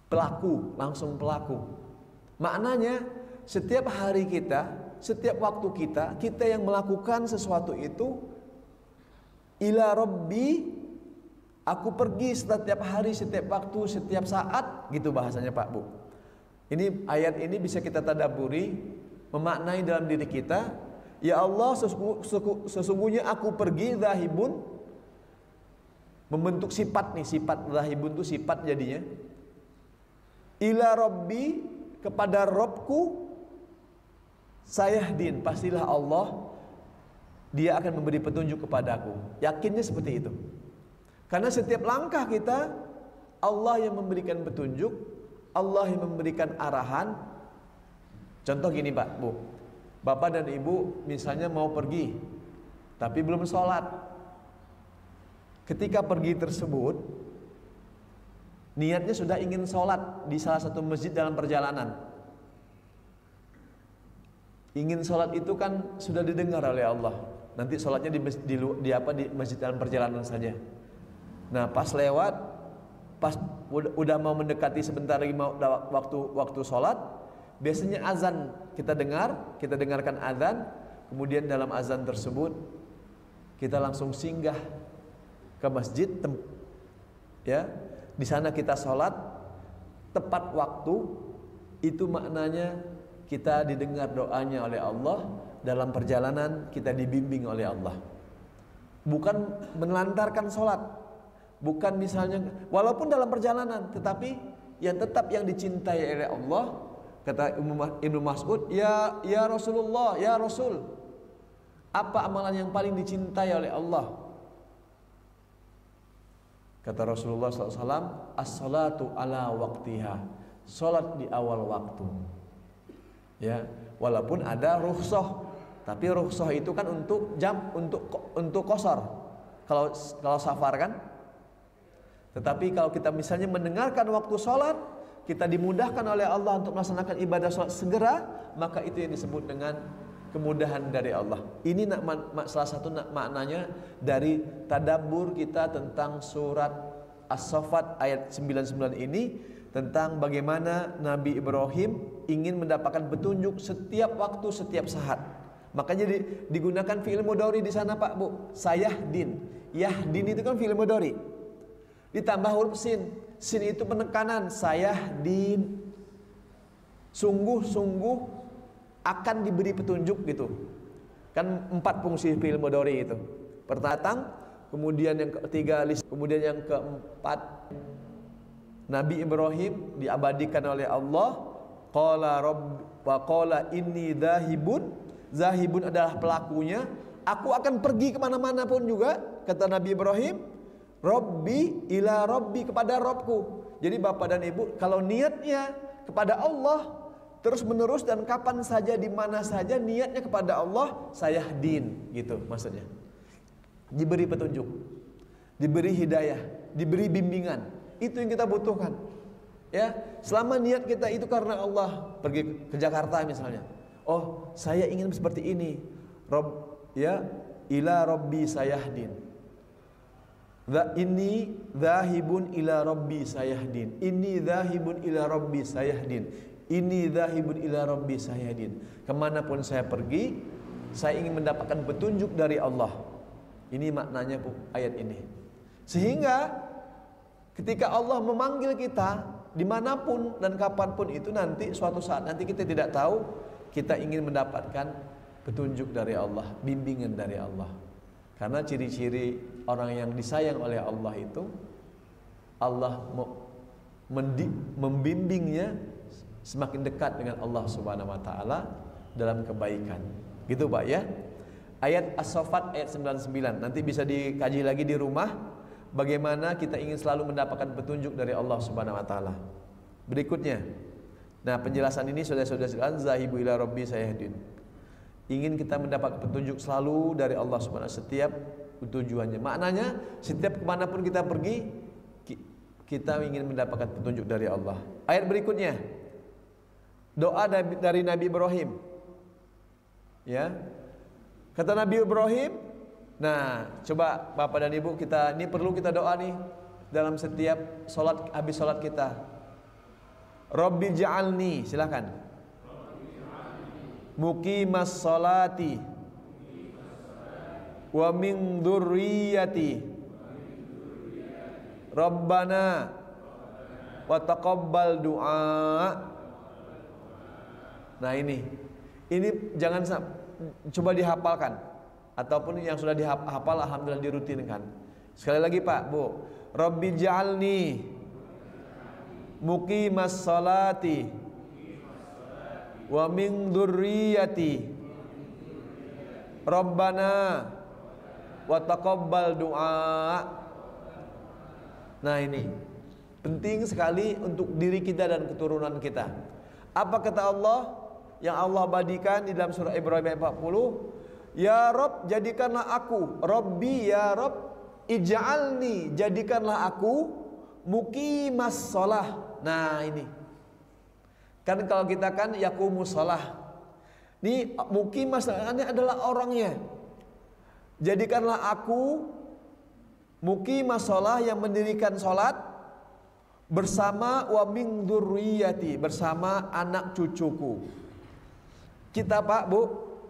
pelaku, langsung pelaku. Maknanya setiap hari kita, setiap waktu kita yang melakukan sesuatu itu, ila rabbi, aku pergi setiap hari, setiap waktu, setiap saat, gitu bahasanya Pak Bu. Ini ayat ini bisa kita tadabburi, memaknai dalam diri kita. Ya Allah, sesungguhnya aku pergi, dzahibun, membentuk sifat nih, sifat dzahibun itu sifat jadinya. Ila rabbi, kepada Robku, sayahdin, pastilah Allah, dia akan memberi petunjuk kepadaku. Yakinnya seperti itu. Karena setiap langkah kita, Allah yang memberikan petunjuk, Allah yang memberikan arahan. Contoh gini Pak, Bu, Bapak dan Ibu misalnya mau pergi, tapi belum sholat. Ketika pergi tersebut, niatnya sudah ingin sholat di salah satu masjid dalam perjalanan. Ingin sholat itu kan sudah didengar oleh Allah. Nanti sholatnya di masjid dalam perjalanan saja. Nah, pas lewat, pas udah mau mendekati sebentar lagi mau waktu sholat, biasanya azan kita dengarkan azan. Kemudian dalam azan tersebut kita langsung singgah ke masjid, ya, di sana kita sholat tepat waktu. Itu maknanya kita didengar doanya oleh Allah, dalam perjalanan kita dibimbing oleh Allah. Bukan menelantarkan sholat, bukan misalnya walaupun dalam perjalanan, tetapi yang dicintai oleh Allah. Kata Ibnu Mas'ud, ya Rasulullah, ya Rasul, apa amalan yang paling dicintai oleh Allah? Kata Rasulullah SAW, as-salatu ala waqtiha, salat di awal waktu. Ya, walaupun ada rukhsah, tapi rukhsah itu kan untuk untuk qasar. Kalau safar kan. Tetapi kalau kita misalnya mendengarkan waktu salat, kita dimudahkan oleh Allah untuk melaksanakan ibadah salat segera, maka itu yang disebut dengan kemudahan dari Allah. Ini salah satu maknanya dari tadabbur kita tentang surat As-Saffat ayat 99 ini, tentang bagaimana Nabi Ibrahim ingin mendapatkan petunjuk setiap waktu, setiap saat. Makanya digunakan fi'il mudhari di sana Pak Bu. Sayahdin. Yahdin itu kan fi'il mudhari. Ditambah huruf sin. Sin itu penekanan. Sayahdin. Sungguh-sungguh akan diberi petunjuk gitu. Kan 4 fungsi fi'il mudhari itu. Pertama, kemudian yang ketiga, kemudian yang keempat, Nabi Ibrahim diabadikan oleh Allah. Qala rabb wa qala inni dzahibun. Zahibun adalah pelakunya. Aku akan pergi kemana-mana pun juga, kata Nabi Ibrahim. Rabbi ila rabbi, kepada Robku. Jadi bapak dan ibu, kalau niatnya kepada Allah terus menerus dan kapan saja di mana saja niatnya kepada Allah, saya din, gitu maksudnya. Diberi petunjuk, diberi hidayah, diberi bimbingan. Itu yang kita butuhkan. Ya, selama niat kita itu karena Allah, pergi ke Jakarta misalnya. Oh, saya ingin seperti ini. Rob, ya, ila rabbi sayahdin. Ini dzahibun ila rabbi sayahdin. Ini dzahibun ila rabbi sayahdin. Ini dzahibun ila rabbi sayahdin. Kemanapun saya pergi, saya ingin mendapatkan petunjuk dari Allah. Ini maknanya ayat ini. Sehingga ketika Allah memanggil kita dimanapun dan kapanpun itu, nanti suatu saat nanti kita tidak tahu, kita ingin mendapatkan petunjuk dari Allah, bimbingan dari Allah. Karena ciri-ciri orang yang disayang oleh Allah itu, Allah membimbingnya semakin dekat dengan Allah Subhanahu wa taala dalam kebaikan. Gitu Pak ya. Ayat As-Saffat ayat 99. Nanti bisa dikaji lagi di rumah bagaimana kita ingin selalu mendapatkan petunjuk dari Allah Subhanahu wa taala. Berikutnya. Nah, penjelasan ini saudara-saudara, zahibu ila rabbi sayahdin. Ingin kita mendapat petunjuk selalu dari Allah Subhanahu wa taala setiap tujuannya. Maknanya setiap kemanapun kita pergi, kita ingin mendapatkan petunjuk dari Allah. Ayat berikutnya, doa dari Nabi Ibrahim. Ya, kata Nabi Ibrahim. Nah, coba Bapak dan Ibu, kita ini perlu kita doa nih dalam setiap sholat, habis sholat kita. Rabbi ja'alni, silakan. Muqimas sholati wa min dzurriyyati Rabbana wa taqabbal du'a. Nah ini jangan coba dihafalkan, ataupun yang sudah dihafal alhamdulillah dirutinkan. Sekali lagi Pak, Bu. Rabbi ja'alni muqimas sholati wa min dzurriyyati Rabbana wa taqabbal du'a. Nah ini penting sekali untuk diri kita dan keturunan kita. Apa kata Allah yang Allah abadikan di dalam surah Ibrahim ayat 40? Ya Rabb, jadikanlah aku, Rabbi ya Rabb, ij'alni, jadikanlah aku muqimas shalah. Nah ini kan kalau kita kan yaqumus shalah. Ini muqimas ini adalah orangnya. Jadikanlah aku muqimas shalah, yang mendirikan salat bersama wa min dzurriyyati, bersama anak cucuku. Kita Pak, Bu,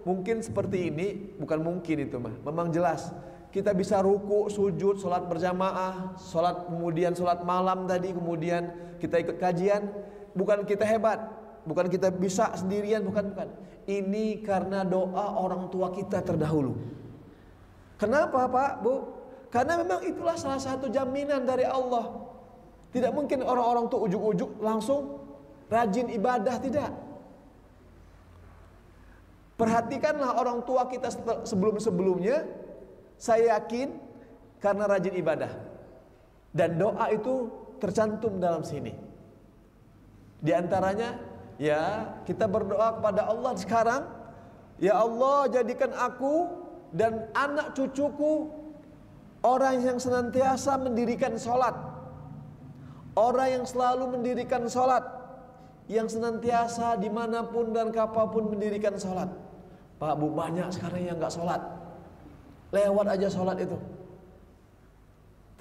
mungkin seperti ini, bukan mungkin itu mah, memang jelas. Kita bisa ruku, sujud, salat berjamaah, salat kemudian salat malam tadi, kemudian kita ikut kajian. Bukan kita hebat, bukan kita bisa sendirian, bukan. Ini karena doa orang tua kita terdahulu. Kenapa Pak, Bu? Karena memang itulah salah satu jaminan dari Allah. Tidak mungkin orang-orang tuh ujuk-ujuk langsung rajin ibadah, tidak. Perhatikanlah orang tua kita sebelum-sebelumnya, saya yakin karena rajin ibadah. Dan doa itu tercantum dalam sini. Di antaranya, ya kita berdoa kepada Allah sekarang, ya Allah jadikan aku dan anak cucuku orang yang senantiasa mendirikan sholat, orang yang selalu mendirikan sholat, yang senantiasa dimanapun dan kapanpun mendirikan sholat. Pak, Bu, banyak sekarang yang nggak sholat, lewat aja sholat itu.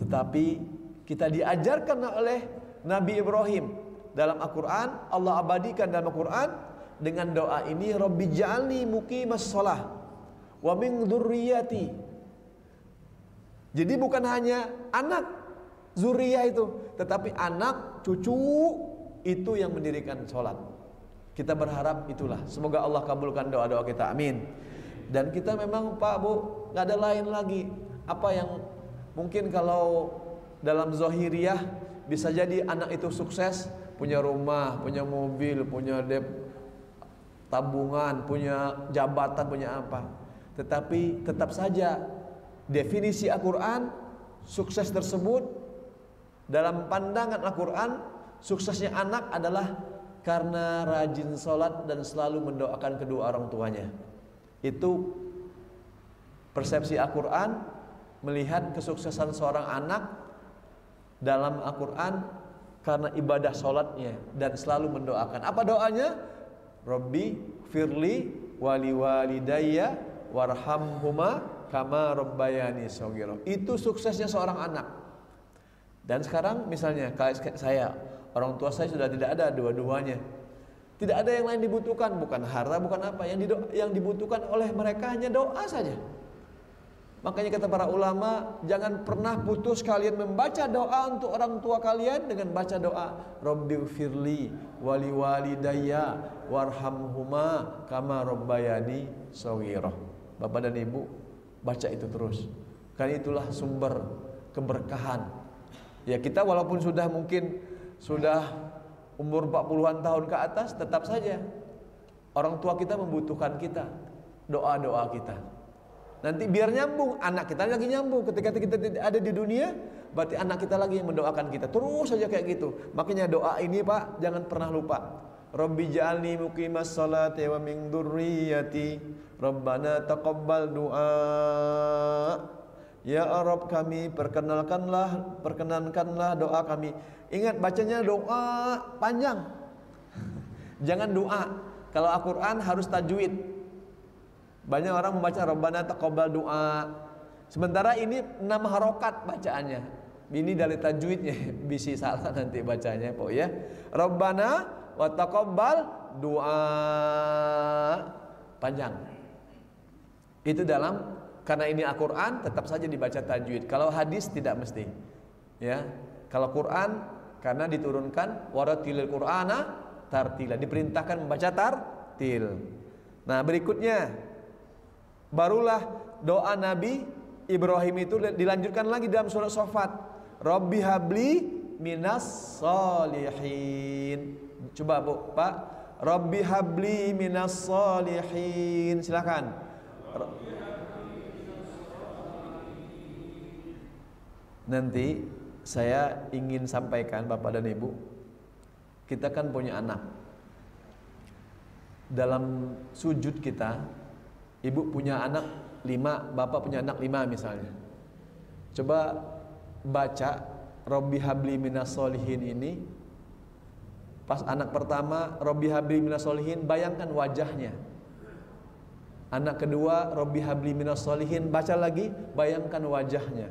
Tetapi kita diajarkan oleh Nabi Ibrahim dalam Al-Quran, Allah abadikan dalam Al-Quran dengan doa ini, Rabbi ja'alni muqimas shalah wa min dzurriyyati. Jadi bukan hanya anak zuriyah itu, tetapi anak cucu itu yang mendirikan sholat. Kita berharap itulah. Semoga Allah kabulkan doa-doa kita. Amin. Dan kita memang Pak Bu nggak ada lain lagi. Apa yang mungkin kalau dalam zahiriyah bisa jadi anak itu sukses, punya rumah, punya mobil, punya tabungan, punya jabatan, punya apa. Tetapi tetap saja definisi Al-Quran, sukses tersebut dalam pandangan Al-Quran, suksesnya anak adalah karena rajin sholat dan selalu mendoakan kedua orang tuanya. Itu persepsi Al-Quran melihat kesuksesan seorang anak dalam Al-Quran karena ibadah sholatnya dan selalu mendoakan. Apa doanya? Rabbi firli wali walidayya warhamhuma kama rabbayani shaghira. Itu suksesnya seorang anak. Dan sekarang misalnya kayak saya, orang tua saya sudah tidak ada dua-duanya. Tidak ada yang lain dibutuhkan, bukan harta, bukan apa. Yang dibutuhkan oleh mereka hanya doa saja. Makanya kata para ulama, jangan pernah putus kalian membaca doa untuk orang tua kalian dengan baca doa Rabbighfirli wali walidayya warhamhuma kama rabbayani shaghira. Bapak dan Ibu, baca itu terus. Karena itulah sumber keberkahan. Ya, kita walaupun sudah mungkin sudah umur 40-an tahun ke atas, tetap saja orang tua kita membutuhkan kita, doa-doa kita. Nanti biar nyambung, anak kita lagi nyambung. Ketika kita tidak ada di dunia, berarti anak kita lagi yang mendoakan kita. Terus saja kayak gitu. Makanya doa ini Pak, jangan pernah lupa. Rabbi ja'alni muqimas salati wa min dzurriyyati Rabbana taqabbal du'a. Ya Rabb kami, perkenankanlah doa kami. Ingat bacanya doa panjang. Jangan doa. Kalau Al-Quran harus tajwid. Banyak orang membaca Rabbana taqabbal du'a. Sementara ini 6 harokat bacaannya. Ini dari tajwidnya. Bisa salah nanti bacanya Pak ya. Rabbana wa taqabbal du'a. Panjang. Itu dalam, karena ini Al-Quran tetap saja dibaca tajwid. Kalau hadis tidak mesti. Ya. Kalau Quran karena diturunkan waratilil Qur'ana tartila, diperintahkan membaca tartil. Nah, berikutnya barulah doa Nabi Ibrahim itu dilanjutkan lagi dalam surat Shafat. Rabbi habli minas solihin. Coba Bu, Pak. Rabbi habli minas solihin. Silakan. Nanti saya ingin sampaikan Bapak dan Ibu, kita kan punya anak. Dalam sujud kita, Ibu punya anak 5, Bapak punya anak 5 misalnya. Coba baca Rabbi habli minas solihin ini. Pas anak pertama Rabbi habli minas solihin, bayangkan wajahnya. Anak kedua Rabbi habli minas solihin, baca lagi, bayangkan wajahnya.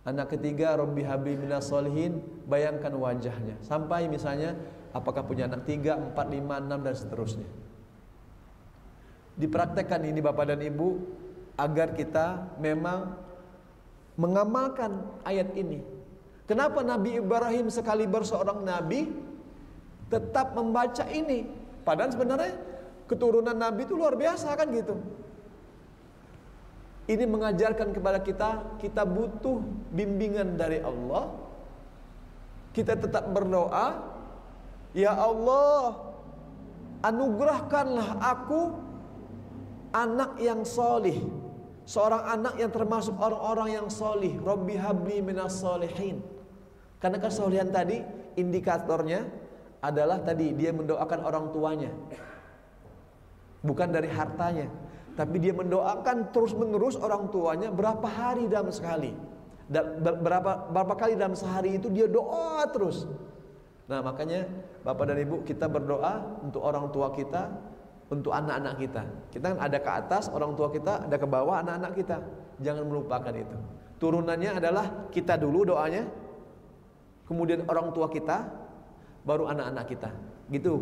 Anak ketiga Rabbi habli minas solihin, bayangkan wajahnya. Sampai misalnya apakah punya anak 3, 4, 5, 6 dan seterusnya. Dipraktekkan ini Bapak dan Ibu agar kita memang mengamalkan ayat ini. Kenapa Nabi Ibrahim sekaliber seorang nabi tetap membaca ini? Padahal sebenarnya keturunan nabi itu luar biasa kan gitu. Ini mengajarkan kepada kita, kita butuh bimbingan dari Allah. Kita tetap berdoa, ya Allah, anugerahkanlah aku anak yang solih, seorang anak yang termasuk orang-orang yang solih. Rabbi habli minas solihin. Karena kesolihan tadi indikatornya adalah tadi dia mendoakan orang tuanya, bukan dari hartanya, tapi dia mendoakan terus-menerus orang tuanya berapa hari dalam sekali, berapa kali dalam sehari itu dia doa terus. Nah makanya Bapak dan Ibu, kita berdoa untuk orang tua kita, untuk anak-anak kita. Kita kan ada ke atas orang tua kita, ada ke bawah anak-anak kita. Jangan melupakan itu. Turunannya adalah kita dulu doanya, kemudian orang tua kita, baru anak-anak kita. Gitu.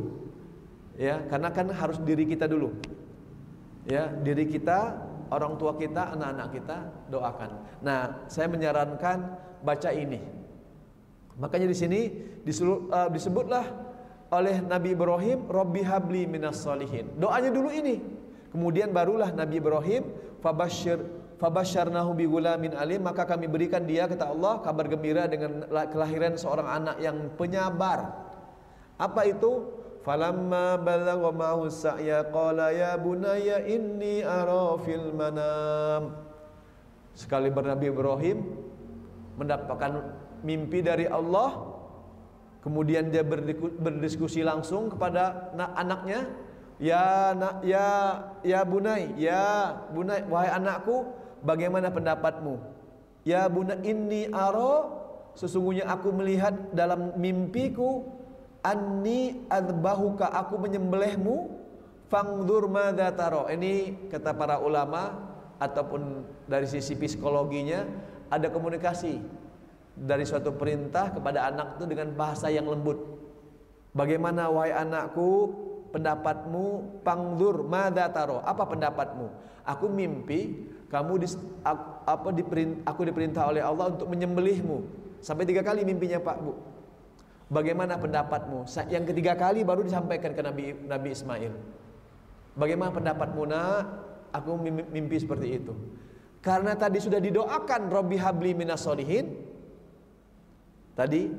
Ya, karena kan harus diri kita dulu. Ya, diri kita, orang tua kita, anak-anak kita doakan. Nah, saya menyarankan baca ini. Makanya di sini disebutlah oleh Nabi Ibrahim, Rabbi habli minas solihin. Doanya dulu ini. Kemudian barulah Nabi Ibrahim fabasyarnahu bigulamin alim, maka kami berikan dia, kata Allah, kabar gembira dengan kelahiran seorang anak yang penyabar. Apa itu? Falamma balagha ma'hu sa'ya qala ya bunayya inni ara fil manam. Sekali Nabi Ibrahim mendapatkan mimpi dari Allah, kemudian dia berdiskusi langsung kepada anaknya. Ya bunai, wahai anakku, bagaimana pendapatmu? Ya bunai inni ara, sesungguhnya aku melihat dalam mimpiku, anni adzbahuka, aku menyembelihmu, fangdur madza tara. Ini kata para ulama ataupun dari sisi psikologinya, ada komunikasi dari suatu perintah kepada anak itu dengan bahasa yang lembut. Bagaimana wahai anakku pendapatmu? Pangdur madza taro, apa pendapatmu? Aku mimpi aku diperintah oleh Allah untuk menyembelihmu. Sampai 3 kali mimpinya Pak Bu. Bagaimana pendapatmu? Yang ketiga kali baru disampaikan ke Nabi Ismail. Bagaimana pendapatmu nak? Aku mimpi seperti itu. Karena tadi sudah didoakan Rabbi habli minas solihin tadi,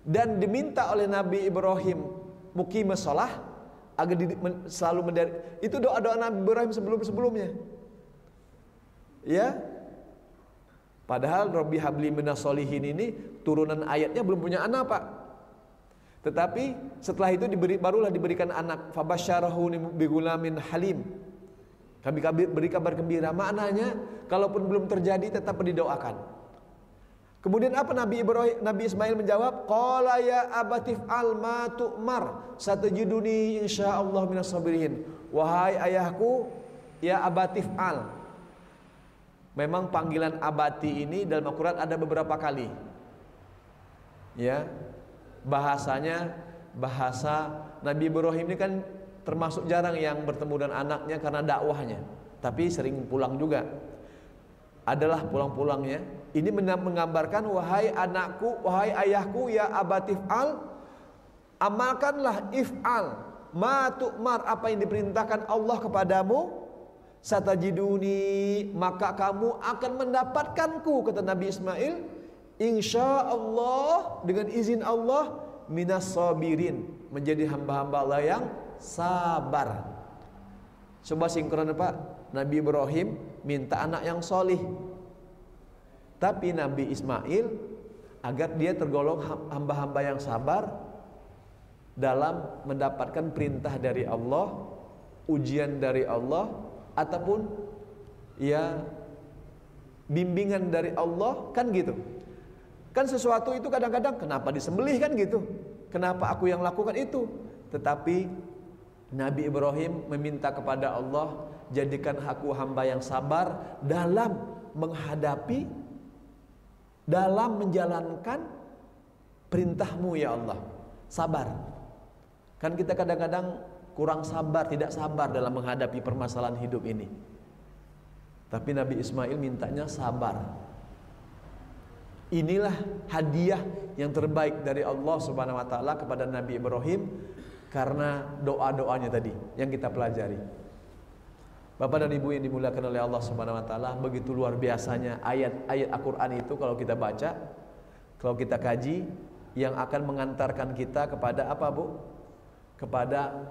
dan diminta oleh Nabi Ibrahim muqimus shalah, agar selalu itu doa-doa Nabi Ibrahim sebelumnya. Ya. Padahal Rabbi habli minas solihin ini turunan ayatnya belum punya anak Pak. Tetapi setelah itu barulah diberikan anak. Fabasyarahu bigulamin halim. Kami beri kabar gembira. Maknanya kalaupun belum terjadi tetap didoakan. Kemudian apa Nabi Ismail menjawab? Qala ya abatif al ma tu'mar satajiduni insyaallah minas sabirin. Wahai ayahku, ya abatif al. Memang panggilan abati ini dalam Al-Qur'an ada beberapa kali. Ya. Bahasa Nabi Ibrahim ini kan termasuk jarang yang bertemu dengan anaknya karena dakwahnya, tapi sering pulang juga. Adalah pulang-pulangnya. Ini menggambarkan, wahai anakku, wahai ayahku, ya abatif al, amalkanlah if'al ma tu'mar, apa yang diperintahkan Allah kepadamu, satajiduni, maka kamu akan mendapatkanku, kata Nabi Ismail, insyaallah, dengan izin Allah, minas sabirin, menjadi hamba-hamba Allah yang sabar. Coba sinkron Pak. Nabi Ibrahim minta anak yang solih, tapi Nabi Ismail agar dia tergolong hamba-hamba yang sabar dalam mendapatkan perintah dari Allah, ujian dari Allah, ataupun ya bimbingan dari Allah, kan gitu. Kan sesuatu itu kadang-kadang kenapa disembelih kan gitu, kenapa aku yang lakukan itu. Tetapi Nabi Ibrahim meminta kepada Allah, jadikan aku hamba yang sabar dalam menghadapi, dalam menjalankan perintahmu ya Allah. Sabar. Kan kita kadang-kadang kurang sabar, tidak sabar dalam menghadapi permasalahan hidup ini. Tapi Nabi Ismail mintanya sabar. Inilah hadiah yang terbaik dari Allah Subhanahu wa taala kepada Nabi Ibrahim karena doa-doanya tadi yang kita pelajari. Bapak dan Ibu yang dimuliakan oleh Allah Subhanahu wa taala, begitu luar biasanya ayat-ayat Al-Qur'an itu kalau kita baca, kalau kita kaji, yang akan mengantarkan kita kepada apa, Bu? Kepada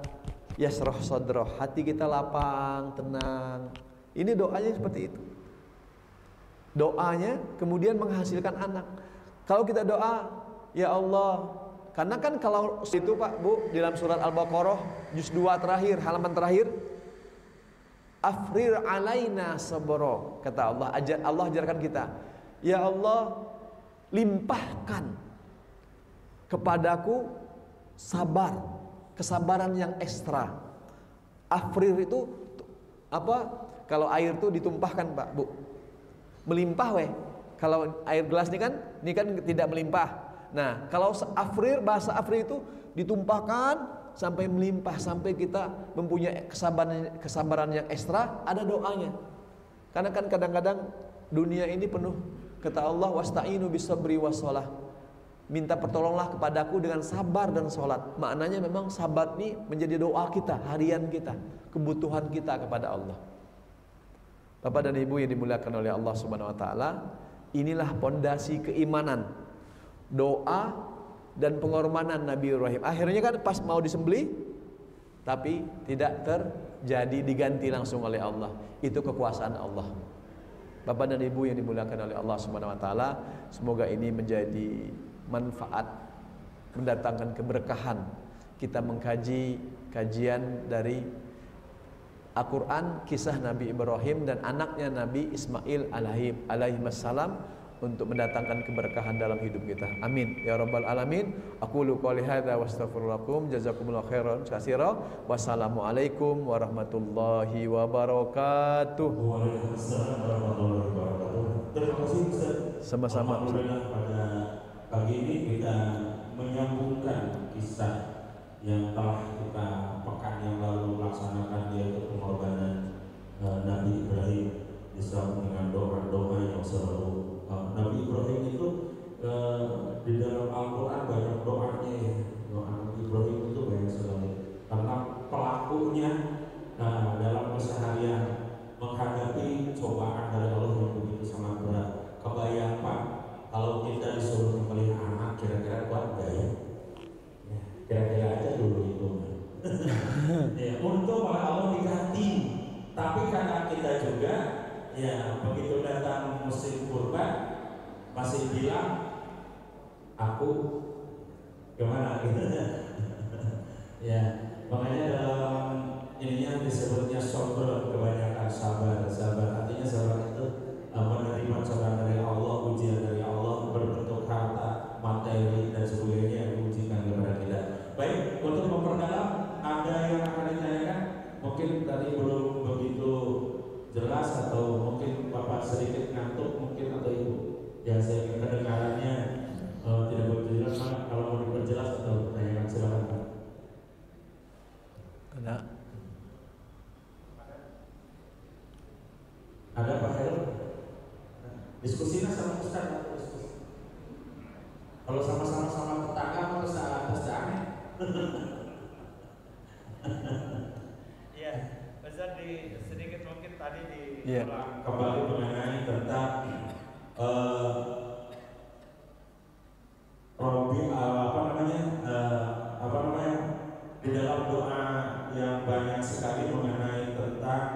yasrah sadroh, hati kita lapang, tenang. Ini doanya seperti itu. Doanya kemudian menghasilkan anak. Kalau kita doa, ya Allah, karena kan kalau itu Pak Bu, di dalam surat Al-Baqarah juz 2 terakhir, halaman terakhir, afrir alaina sabra, kata Allah, Allah ajarkan kita, ya Allah, limpahkan kepadaku sabar, kesabaran yang ekstra. Afrir itu apa? Kalau air itu ditumpahkan Pak Bu, melimpah weh. Kalau air gelas ini kan tidak melimpah. Nah, kalau afrir, bahasa afrir itu ditumpahkan sampai melimpah, sampai kita mempunyai kesabaran yang ekstra. Ada doanya. Karena kan kadang-kadang dunia ini penuh, kata Allah, wasta'inu bisabri wassalah. minta pertolonglah kepadaku dengan sabar dan sholat. Maknanya memang sabar ini menjadi doa kita, harian kita, kebutuhan kita kepada Allah. Bapak dan Ibu yang dimuliakan oleh Allah Subhanahu wa taala, inilah pondasi keimanan, doa dan pengorbanan Nabi Ibrahim. Akhirnya kan pas mau disembelih, tapi tidak terjadi, diganti langsung oleh Allah. Itu kekuasaan Allah. Bapak dan Ibu yang dimuliakan oleh Allah Subhanahu wa taala, semoga ini menjadi manfaat, mendatangkan keberkahan. Kita mengkaji kajian dari Al-Quran, kisah Nabi Ibrahim dan anaknya Nabi Ismail alaihi wassalam, untuk mendatangkan keberkahan dalam hidup kita. Amin ya rabbal alamin. Aqulu qouli hadza wa astaghfirullakum. Jazakumullahu khairan katsiran. Wassalamualaikum warahmatullahi wabarakatuh. Waalaikumsalam warahmatullahi wabarakatuh. Terima kasih Ustaz. Sama-sama. Alhamdulillah pada pagi ini kita menyambungkan kisah yang telah kita pekan yang lalu laksanakan, yaitu pengorbanan Nabi Ibrahim disambung dengan doa-doa yang selalu Nabi Ibrahim itu di dalam Al-Quran banyak doanya ya. Doa Nabi Ibrahim itu banyak sekali karena pelakunya dalam keseharian menghadapi cobaan dari Allah yang begitu sangat berat. Kebayang Pak, kalau kita disuruh membeli anak, kira-kira kuat gak ya? Kira-kira aja dulu itu. Ya, untuk oleh Allah diganti. Tapi karena kita juga, ya begitu datang musim kurban masih bilang aku gimana gitu. Ya, makanya dalam ininya disebutnya sabar, kebanyakan sabar. Artinya sabar itu menerima cobaan dari Allah, ujian dari Allah berbentuk harta, materi dan sebagainya yang diujikan kepada kita. Baik, untuk memperdalam, ada yang akan ditanyakan? Mungkin tadi belum begitu jelas, atau mungkin Bapak sedikit ngantuk mungkin, atau Ibu yang saya ingin kedengarannya tidak begitu jelas. Kalau mau diperjelas atau ditanyakan, silakan Pak. Ada Pak Heru? Diskusinya sama Ustaz. Kalau sama-sama tetangga mau Ustaz aneh. Iya, Ustaz sedikit mungkin tadi kembali mengenai tentang di dalam doa yang banyak sekali mengenai tentang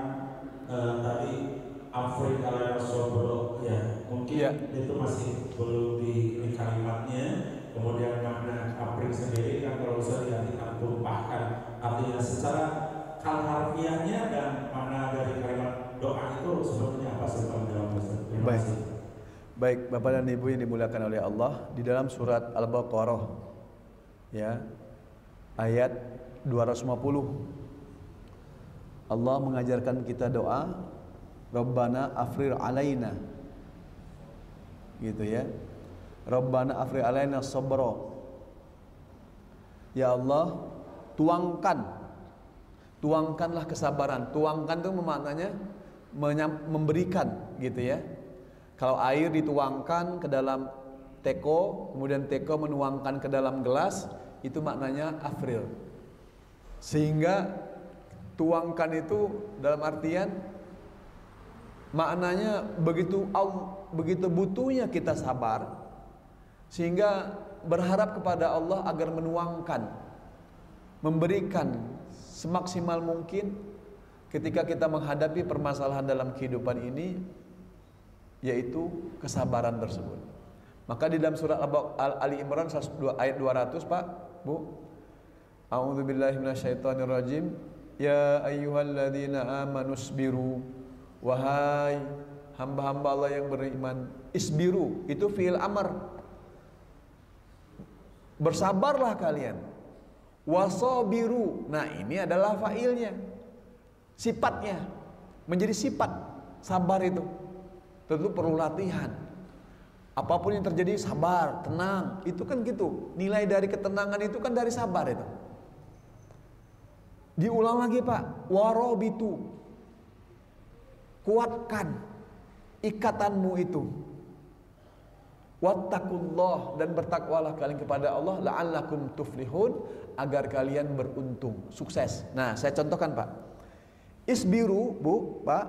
tadi Afrik ala Sobro, ya mungkin itu masih belum di kalimatnya. Kemudian makna Afrik sendiri kan kalau bisa diartikan tumpahkan, artinya secara harfiahnya dan makna dari kalimat doa itu sebetulnya apa sih Pak dalam Ustaz? Baik, Bapak dan Ibu yang dimuliakan oleh Allah, di dalam surat Al-Baqarah ya, ayat 250, Allah mengajarkan kita doa, Rabbana afrigh alaina, gitu ya. Rabbana afrigh alaina sabra. Ya Allah, tuangkanlah kesabaran. Tuangkan itu maknanya memberikan, gitu ya. Kalau air dituangkan ke dalam teko, kemudian teko menuangkan ke dalam gelas, itu maknanya afril. Sehingga tuangkan itu dalam artian maknanya begitu butuhnya kita sabar, sehingga berharap kepada Allah agar menuangkan, memberikan semaksimal mungkin ketika kita menghadapi permasalahan dalam kehidupan ini, yaitu kesabaran tersebut. Maka di dalam surat Ali Imran ayat 200 Pak, Bu, A'udzubillahi minasyaitonirrajim. Ya ayyuhalladzina amanu isbiru, wahai hamba-hamba Allah yang beriman, isbiru itu fi'il amr, bersabarlah kalian. Wasabiru, nah ini adalah fa'ilnya, sifatnya, menjadi sifat sabar itu. Tentu perlu latihan. Apapun yang terjadi sabar, tenang, itu kan gitu. Nilai dari ketenangan itu kan dari sabar itu. Diulang lagi Pak, warobitu, kuatkan ikatanmu itu. Wattaqullah, dan bertakwalah kalian kepada Allah, la'allakum tuflihun, agar kalian beruntung, sukses. Nah, saya contohkan Pak. Isbiru, Bu, Pak.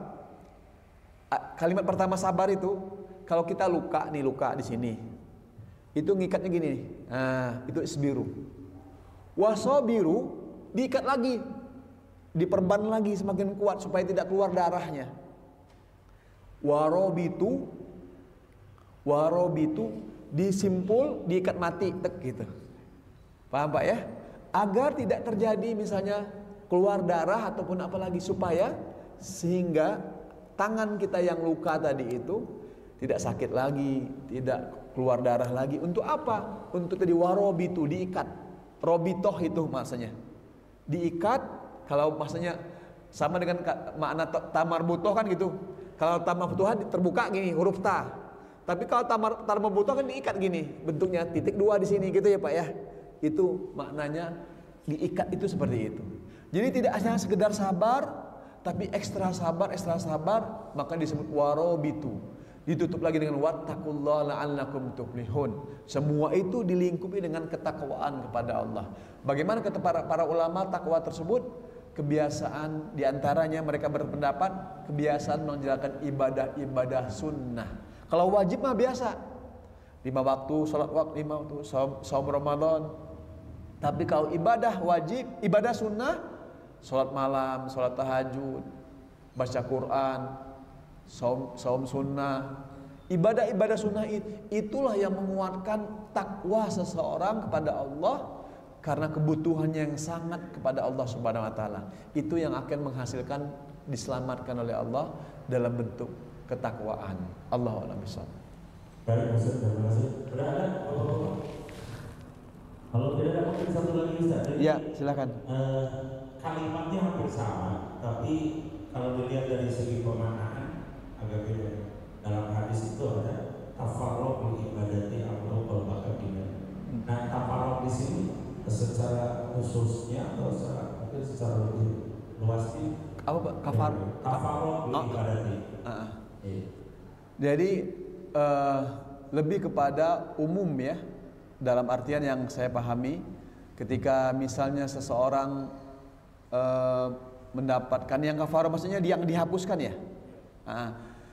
Kalimat pertama sabar itu, kalau kita luka di sini, itu ngikatnya gini. Nah, itu isbiru. Wasobiru, diikat lagi, diperban lagi semakin kuat supaya tidak keluar darahnya. Warobitu, disimpul, diikat mati, tek gitu. Paham Pak ya? Agar tidak terjadi misalnya keluar darah ataupun apalagi, supaya sehingga tangan kita yang luka tadi itu tidak sakit lagi, tidak keluar darah lagi. Untuk apa? Untuk tadi warobitu, diikat. Robitoh itu maksudnya. Diikat, kalau maksudnya sama dengan makna tamarbutoh kan gitu. Kalau tamarbutoh terbuka gini, huruf ta. Tapi kalau tamarbutoh kan diikat gini, bentuknya titik 2 di sini gitu ya Pak ya. Itu maknanya diikat itu seperti itu. Jadi tidak hanya sekedar sabar, tapi ekstra sabar, maka disebut warobitu. Ditutup lagi dengan wattaqullaha la'allakum tuflihun. Semua itu dilingkupi dengan ketakwaan kepada Allah. Bagaimana kata para ulama takwa tersebut? Kebiasaan diantaranya mereka berpendapat kebiasaan menjalankan ibadah sunnah. Kalau wajib mah biasa, 5 waktu, sholat waktu 5 waktu, saum Ramadan. Tapi kalau ibadah wajib, ibadah sunnah, sholat malam, sholat tahajud, baca Quran, saum sunnah, ibadah sunnah, itulah yang menguatkan takwa seseorang kepada Allah, karena kebutuhannya yang sangat kepada Allah Subhanahu wa taala. Itu yang akan menghasilkan diselamatkan oleh Allah dalam bentuk ketakwaan. Allahu a'lam bishawab. Baik, Ustaz, terima kasih. Berada? Kalau tidak ada mungkin satu lagi Ustaz. Ya, silakan. Kalimatnya hampir sama, tapi kalau dilihat dari segi pemaknaan agak beda. Dalam hadis itu ada tafarruq ibadati amru qalbaka bina. Nah, tafarruq di sini secara khususnya atau secara lebih luasnya apa Pak? Tafarruq ibadati. Jadi lebih kepada umum ya, dalam artian yang saya pahami, ketika misalnya seseorang mendapatkan yang kafarah, maksudnya yang dihapuskan ya.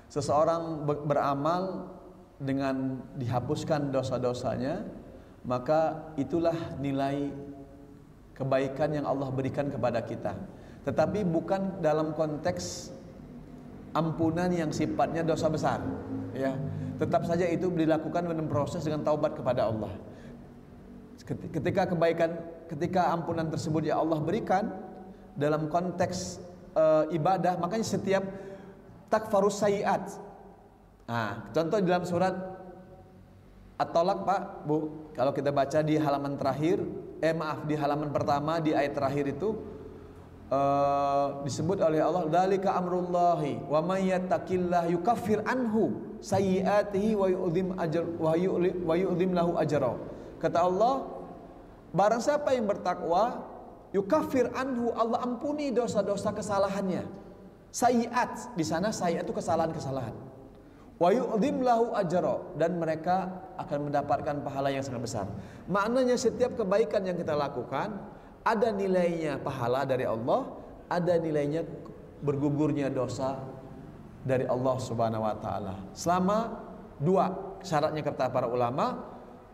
Seseorang beramal dengan dihapuskan dosa-dosanya, maka itulah nilai kebaikan yang Allah berikan kepada kita. Tetapi bukan dalam konteks ampunan yang sifatnya dosa besar, ya. Tetap saja itu dilakukan dengan proses dengan taubat kepada Allah. Ketika ampunan tersebut ya Allah berikan dalam konteks ibadah, makanya setiap takfarus sayiat. Contoh dalam surat At-Talaq Pak, Bu, kalau kita baca di halaman terakhir, di halaman pertama di ayat terakhir itu disebut oleh Allah, dzalika amrullahi wa may yattaqillah yukaffir anhu sayyiatihi wa yu'dhim lahu ajra. Kata Allah, barang siapa yang bertakwa, yukaffir anhu, Allah ampuni dosa-dosa kesalahannya. Sayyiat, di sana sayyiat itu kesalahan-kesalahan. Wa yu'dhim lahu ajra, dan mereka akan mendapatkan pahala yang sangat besar. Maknanya setiap kebaikan yang kita lakukan ada nilainya pahala dari Allah, ada nilainya bergugurnya dosa dari Allah Subhanahu wa taala. Selama 2 syaratnya kata para ulama,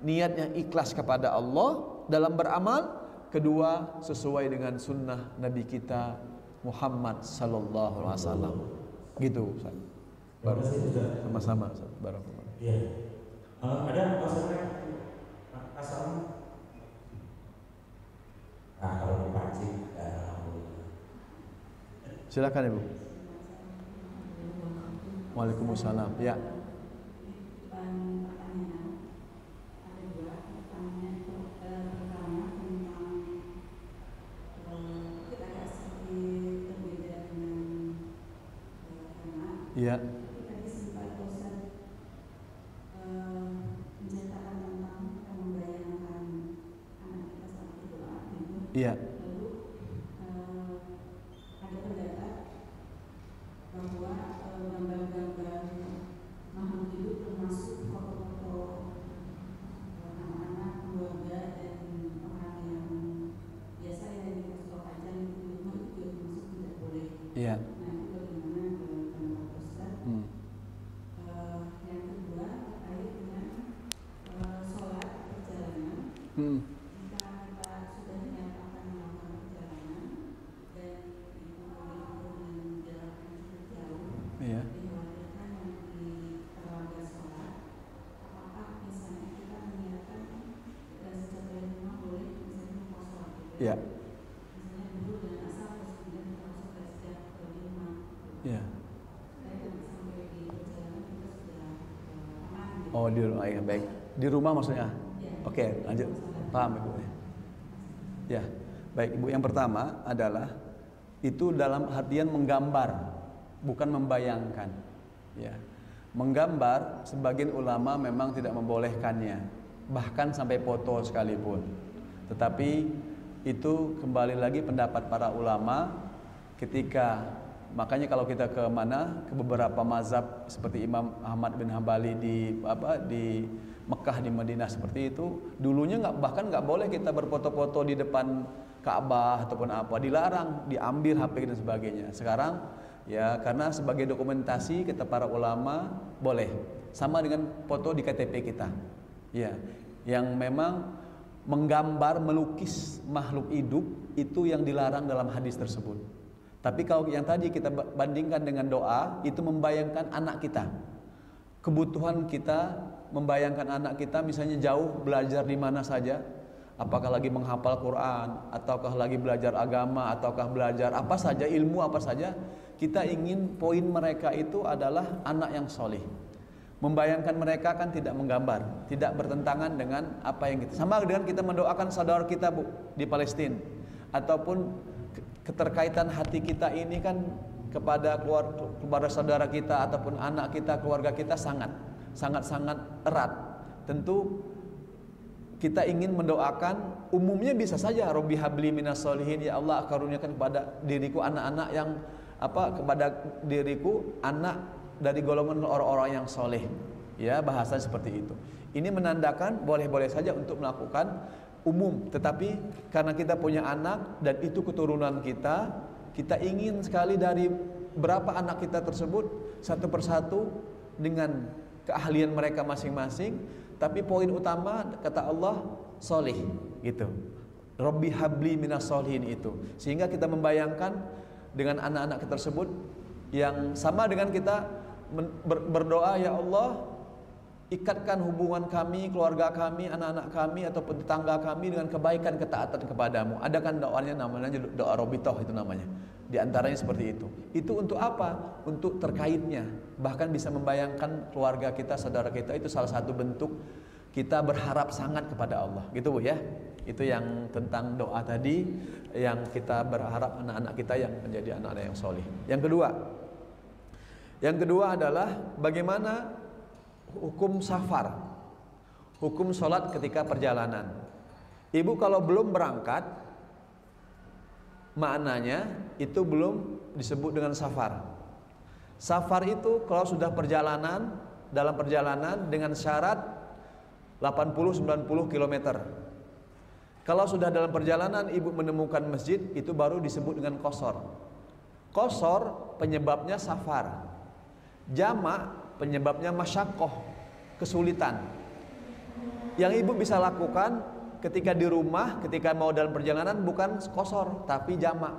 niatnya ikhlas kepada Allah dalam beramal, kedua sesuai dengan sunnah Nabi kita Muhammad sallallahu alaihi wasallam. Gitu Ustaz. Sama-sama Ustaz. Barakallahu. Iya. Ada masalah asal. Kalau dipancing, silakan Ibu. Waalaikumsalam. Ya. Iya. Iya. Ada pendapat bahwa gambar-gambar makhluk hidup termasuk foto-foto Iya. Nah, itu bagaimana pendapat Ustaz? Yang kedua terkait dengan sholat perjalanan. Jika kita sudah niat akan melakukan perjalanan dan itu dengan jarak yang cukup jauh, Iya. dikhawatirkan yang diterangkan sholat, apakah misalnya kita meniatkan sejak dari rumah boleh misalnya mau sholat gitu Iya. misalnya dulu dengan asal terus kemudian kita masuk ke sejak di rumah Iya. supaya nanti sampai di perjalanan kita sudah aman gitu. Oh, di rumah, ya, baik. Di rumah maksudnya? Ya. Oke, lanjut. Paham Ibu? Ya, baik Ibu. Yang pertama adalah itu dalam artian menggambar, bukan membayangkan. Ya, menggambar sebagian ulama memang tidak membolehkannya, bahkan sampai foto sekalipun. Tetapi itu kembali lagi pendapat para ulama ketika. Makanya kalau kita ke mana, ke beberapa mazhab seperti Imam Ahmad bin Hambali di Mekah, di Madinah seperti itu, dulunya bahkan nggak boleh kita berfoto-foto di depan Ka'bah ataupun apa, dilarang, diambil HP dan sebagainya. Sekarang ya karena sebagai dokumentasi kita para ulama boleh, sama dengan foto di KTP kita. Ya, yang memang menggambar, melukis makhluk hidup itu yang dilarang dalam hadis tersebut. Tapi kalau yang tadi kita bandingkan dengan doa, itu membayangkan anak kita, kebutuhan kita, membayangkan anak kita misalnya jauh belajar di mana saja, apakah lagi menghafal Quran, ataukah lagi belajar agama, ataukah belajar apa saja, ilmu apa saja, kita ingin poin mereka itu adalah anak yang soleh. Membayangkan mereka kan tidak menggambar, tidak bertentangan dengan apa yang kita. Sama dengan kita mendoakan saudara kita Bu di Palestina, ataupun keterkaitan hati kita ini kan kepada saudara kita ataupun anak kita, keluarga kita sangat erat. Tentu kita ingin mendoakan, umumnya bisa saja Robbi habli minas solihin, ya Allah karuniakan kepada diriku anak-anak yang kepada diriku anak dari golongan orang-orang yang soleh. Ya, bahasa seperti itu. Ini menandakan boleh-boleh saja untuk melakukan umum, tetapi karena kita punya anak dan itu keturunan kita, kita ingin sekali dari berapa anak kita tersebut satu persatu dengan keahlian mereka masing-masing, tapi poin utama kata Allah soleh gitu. Robbi habli minas solihin itu, sehingga kita membayangkan dengan anak-anak kita tersebut yang sama dengan kita berdoa, ya Allah ikatkan hubungan kami, keluarga kami, anak-anak kami ataupun tetangga kami dengan kebaikan, ketaatan kepadamu. Ada kan doanya namanya doa Robitoh itu namanya. Di antaranya seperti itu. Itu untuk apa? Untuk terkaitnya. Bahkan bisa membayangkan keluarga kita, saudara kita, itu salah satu bentuk kita berharap sangat kepada Allah. Gitu Bu ya. Itu yang tentang doa tadi, yang kita berharap anak-anak kita yang menjadi anak-anak yang soleh. Yang kedua adalah bagaimana hukum safar, hukum sholat ketika perjalanan. Ibu kalau belum berangkat, maknanya itu belum disebut dengan safar. Safar itu kalau sudah perjalanan, dalam perjalanan dengan syarat 80-90 km. Kalau sudah dalam perjalanan ibu menemukan masjid, itu baru disebut dengan qasar. Qasar penyebabnya safar. Jamak penyebabnya masyaqqah, kesulitan. Yang ibu bisa lakukan ketika di rumah, ketika mau dalam perjalanan bukan qasar, tapi jamak.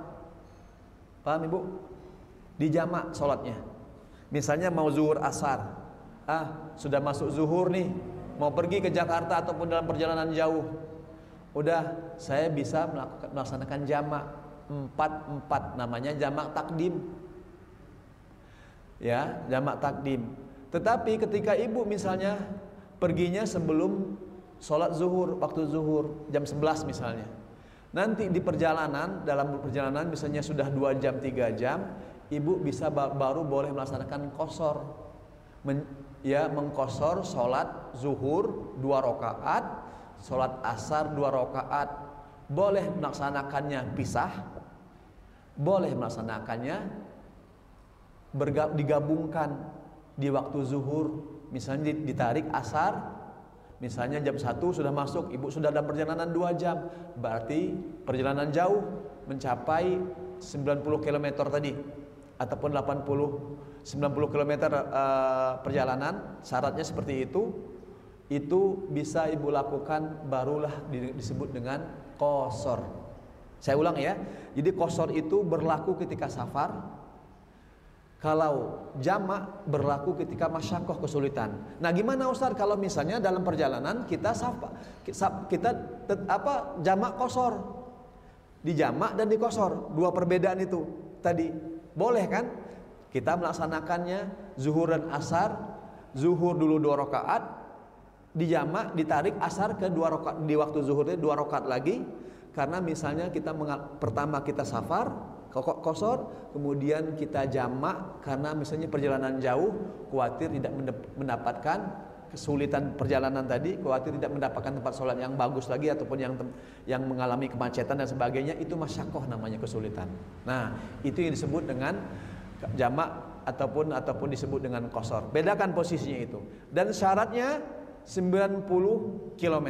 Paham ibu? Di jamak sholatnya. Misalnya mau zuhur asar, sudah masuk zuhur nih, mau pergi ke Jakarta ataupun dalam perjalanan jauh, udah saya bisa melaksanakan jamak 4-4, namanya jamak takdim. Ya, jamak takdim. Tetapi ketika ibu misalnya perginya sebelum sholat zuhur, waktu zuhur jam 11 misalnya, nanti di perjalanan, dalam perjalanan misalnya sudah 2 jam 3 jam, ibu bisa baru boleh melaksanakan qasar, mengqasar sholat zuhur 2 rakaat, sholat asar 2 rakaat. Boleh melaksanakannya pisah, boleh melaksanakannya digabungkan. Di waktu zuhur misalnya ditarik asar, misalnya jam 1 sudah masuk, ibu sudah dalam perjalanan 2 jam, berarti perjalanan jauh mencapai 90 km tadi. ataupun 80-90 km perjalanan, syaratnya seperti itu bisa ibu lakukan, barulah disebut dengan qasar. Saya ulang ya. Jadi qasar itu berlaku ketika safar. Kalau jamak berlaku ketika masyaqqah, kesulitan. Nah, gimana Ustaz kalau misalnya dalam perjalanan kita jamak qasar. Di jamak dan di qasar, dua perbedaan itu tadi. Boleh kan? Kita melaksanakannya zuhur dan asar. Zuhur dulu 2 rakaat, di jamak ditarik asar ke 2 rakaat, di waktu zuhurnya 2 rakaat lagi. Karena misalnya pertama kita safar qasar, kemudian kita jamak karena misalnya perjalanan jauh, khawatir tidak mendapatkan kesulitan perjalanan tadi, khawatir tidak mendapatkan tempat sholat yang bagus lagi, ataupun yang mengalami kemacetan dan sebagainya, itu masyaqqah namanya, kesulitan. Nah, itu yang disebut dengan jamak ataupun disebut dengan qasar. Bedakan posisinya itu. Dan syaratnya 90 km.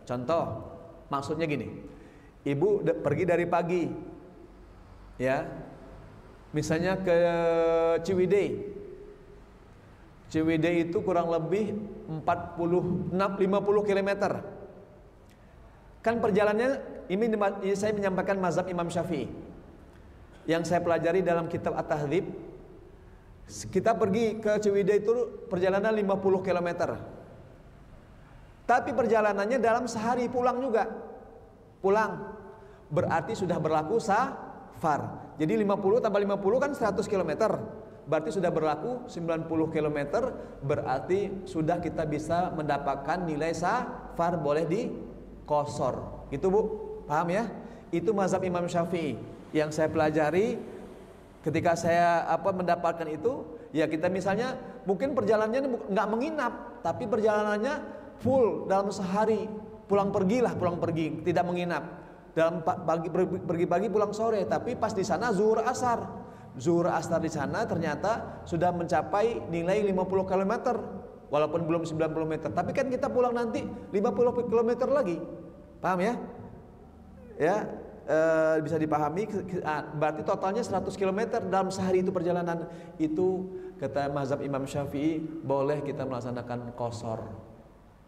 Contoh, maksudnya gini. Ibu pergi dari pagi, ya, misalnya ke Ciwidey. Ciwidey itu kurang lebih 50 km. Kan perjalanannya, ini saya menyampaikan mazhab Imam Syafi'i yang saya pelajari dalam kitab At-Tahdzib. Kita pergi ke Ciwidey itu perjalanan 50 km. Tapi perjalanannya dalam sehari, pulang juga. Pulang berarti sudah berlaku safar. Jadi 50 tambah 50 kan 100 km. Berarti sudah berlaku 90 km. Berarti sudah kita bisa mendapatkan nilai safar, boleh di qasar. Gitu Bu, paham ya? Itu mazhab Imam Syafi'i yang saya pelajari ketika saya mendapatkan itu. Ya, kita misalnya mungkin perjalanannya nggak menginap, tapi perjalanannya full dalam sehari. Pulang pergi, tidak menginap. Dalam pagi pulang sore, tapi pas di sana zuhur asar di sana ternyata sudah mencapai nilai 50 km, walaupun belum 90 meter. Tapi kan kita pulang nanti 50 km lagi, paham ya? Ya, bisa dipahami. Berarti totalnya 100 km dalam sehari itu perjalanan. Itu kata mazhab Imam Syafi'i, boleh kita melaksanakan qasar.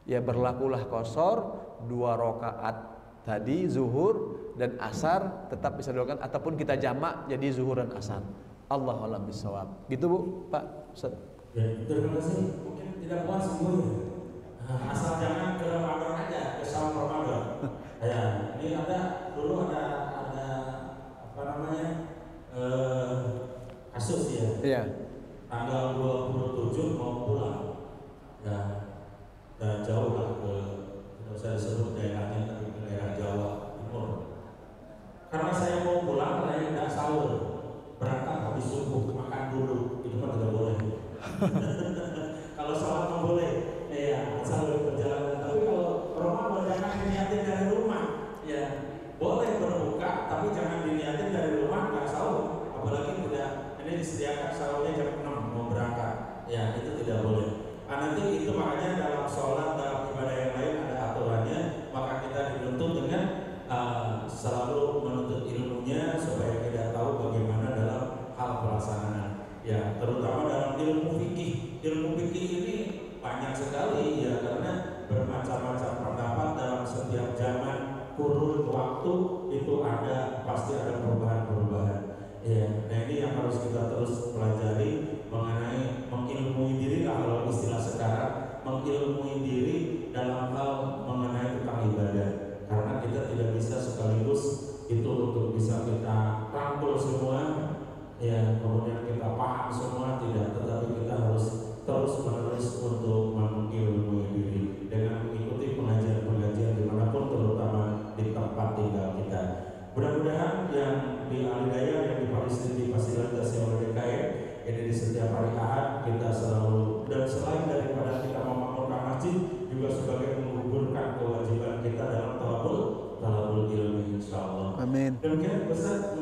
Ya, berlakulah qasar 2 rakaat tadi zuhur dan asar tetap bisa dilakukan, ataupun kita jamak jadi zuhur dan asar. Allahu a'lam bishawab. Gitu Bu, Pak Ustaz. Ya, terima kasih. Mungkin tidak puas Bu. Asal jangan ke Ramadan aja, ke saum Ramadan. Ya, ini dulu ada apa namanya? Kasus ya. Iya. Tanggal 27 mau pulang. Ya. Dan jauh lah tidak usah disebut daerahnya, tapi ke daerah Jawa Timur. Karena saya mau pulang, saya tidak sahur, berangkat habis subuh, makan dulu, itu kan tidak boleh. Kalau sholat nggak boleh, ya asal perjalanan. Tapi kalau Ramadan jangan diniatin dari rumah, ya boleh berbuka, tapi jangan diniatin dari rumah nggak sahur, apalagi tidak ini disediakan sahurnya jam 6 mau berangkat, ya itu tidak boleh. Nanti itu makanya dalam sholat, dalam ibadah yang lain ada aturannya, maka kita dituntut dengan selalu menuntut ilmunya supaya kita tahu bagaimana dalam hal pelaksanaan. Ya, terutama dalam ilmu fikih. Ilmu fikih ini banyak sekali ya, karena bermacam-macam pendapat dalam setiap zaman, kurun waktu itu pasti ada perubahan-perubahan. Ya, nah ini yang harus kita terus pelajari mengenai mengilmui diri, kalau istilah sekarang mengilmui diri dalam hal mengenai tentang ibadah, karena kita tidak bisa sekaligus itu untuk bisa kita rangkul semua, ya kemudian kita paham semua, tidak, tetapi kita harus terus menerus untuk mengilmui diri dengan mengikuti pengajian-pengajian dimanapun, terutama di tempat tinggal kita. Mudah-mudahan yang di Al-Hidayah, yang difasilitasi oleh DKM ini di setiap hari Ahad kita selalu, dan selain daripada kita memakmurkan masjid, juga sebagai menggugurkan kewajiban kita dalam talabul ilmi, insyaallah. Amin. Demikian besar.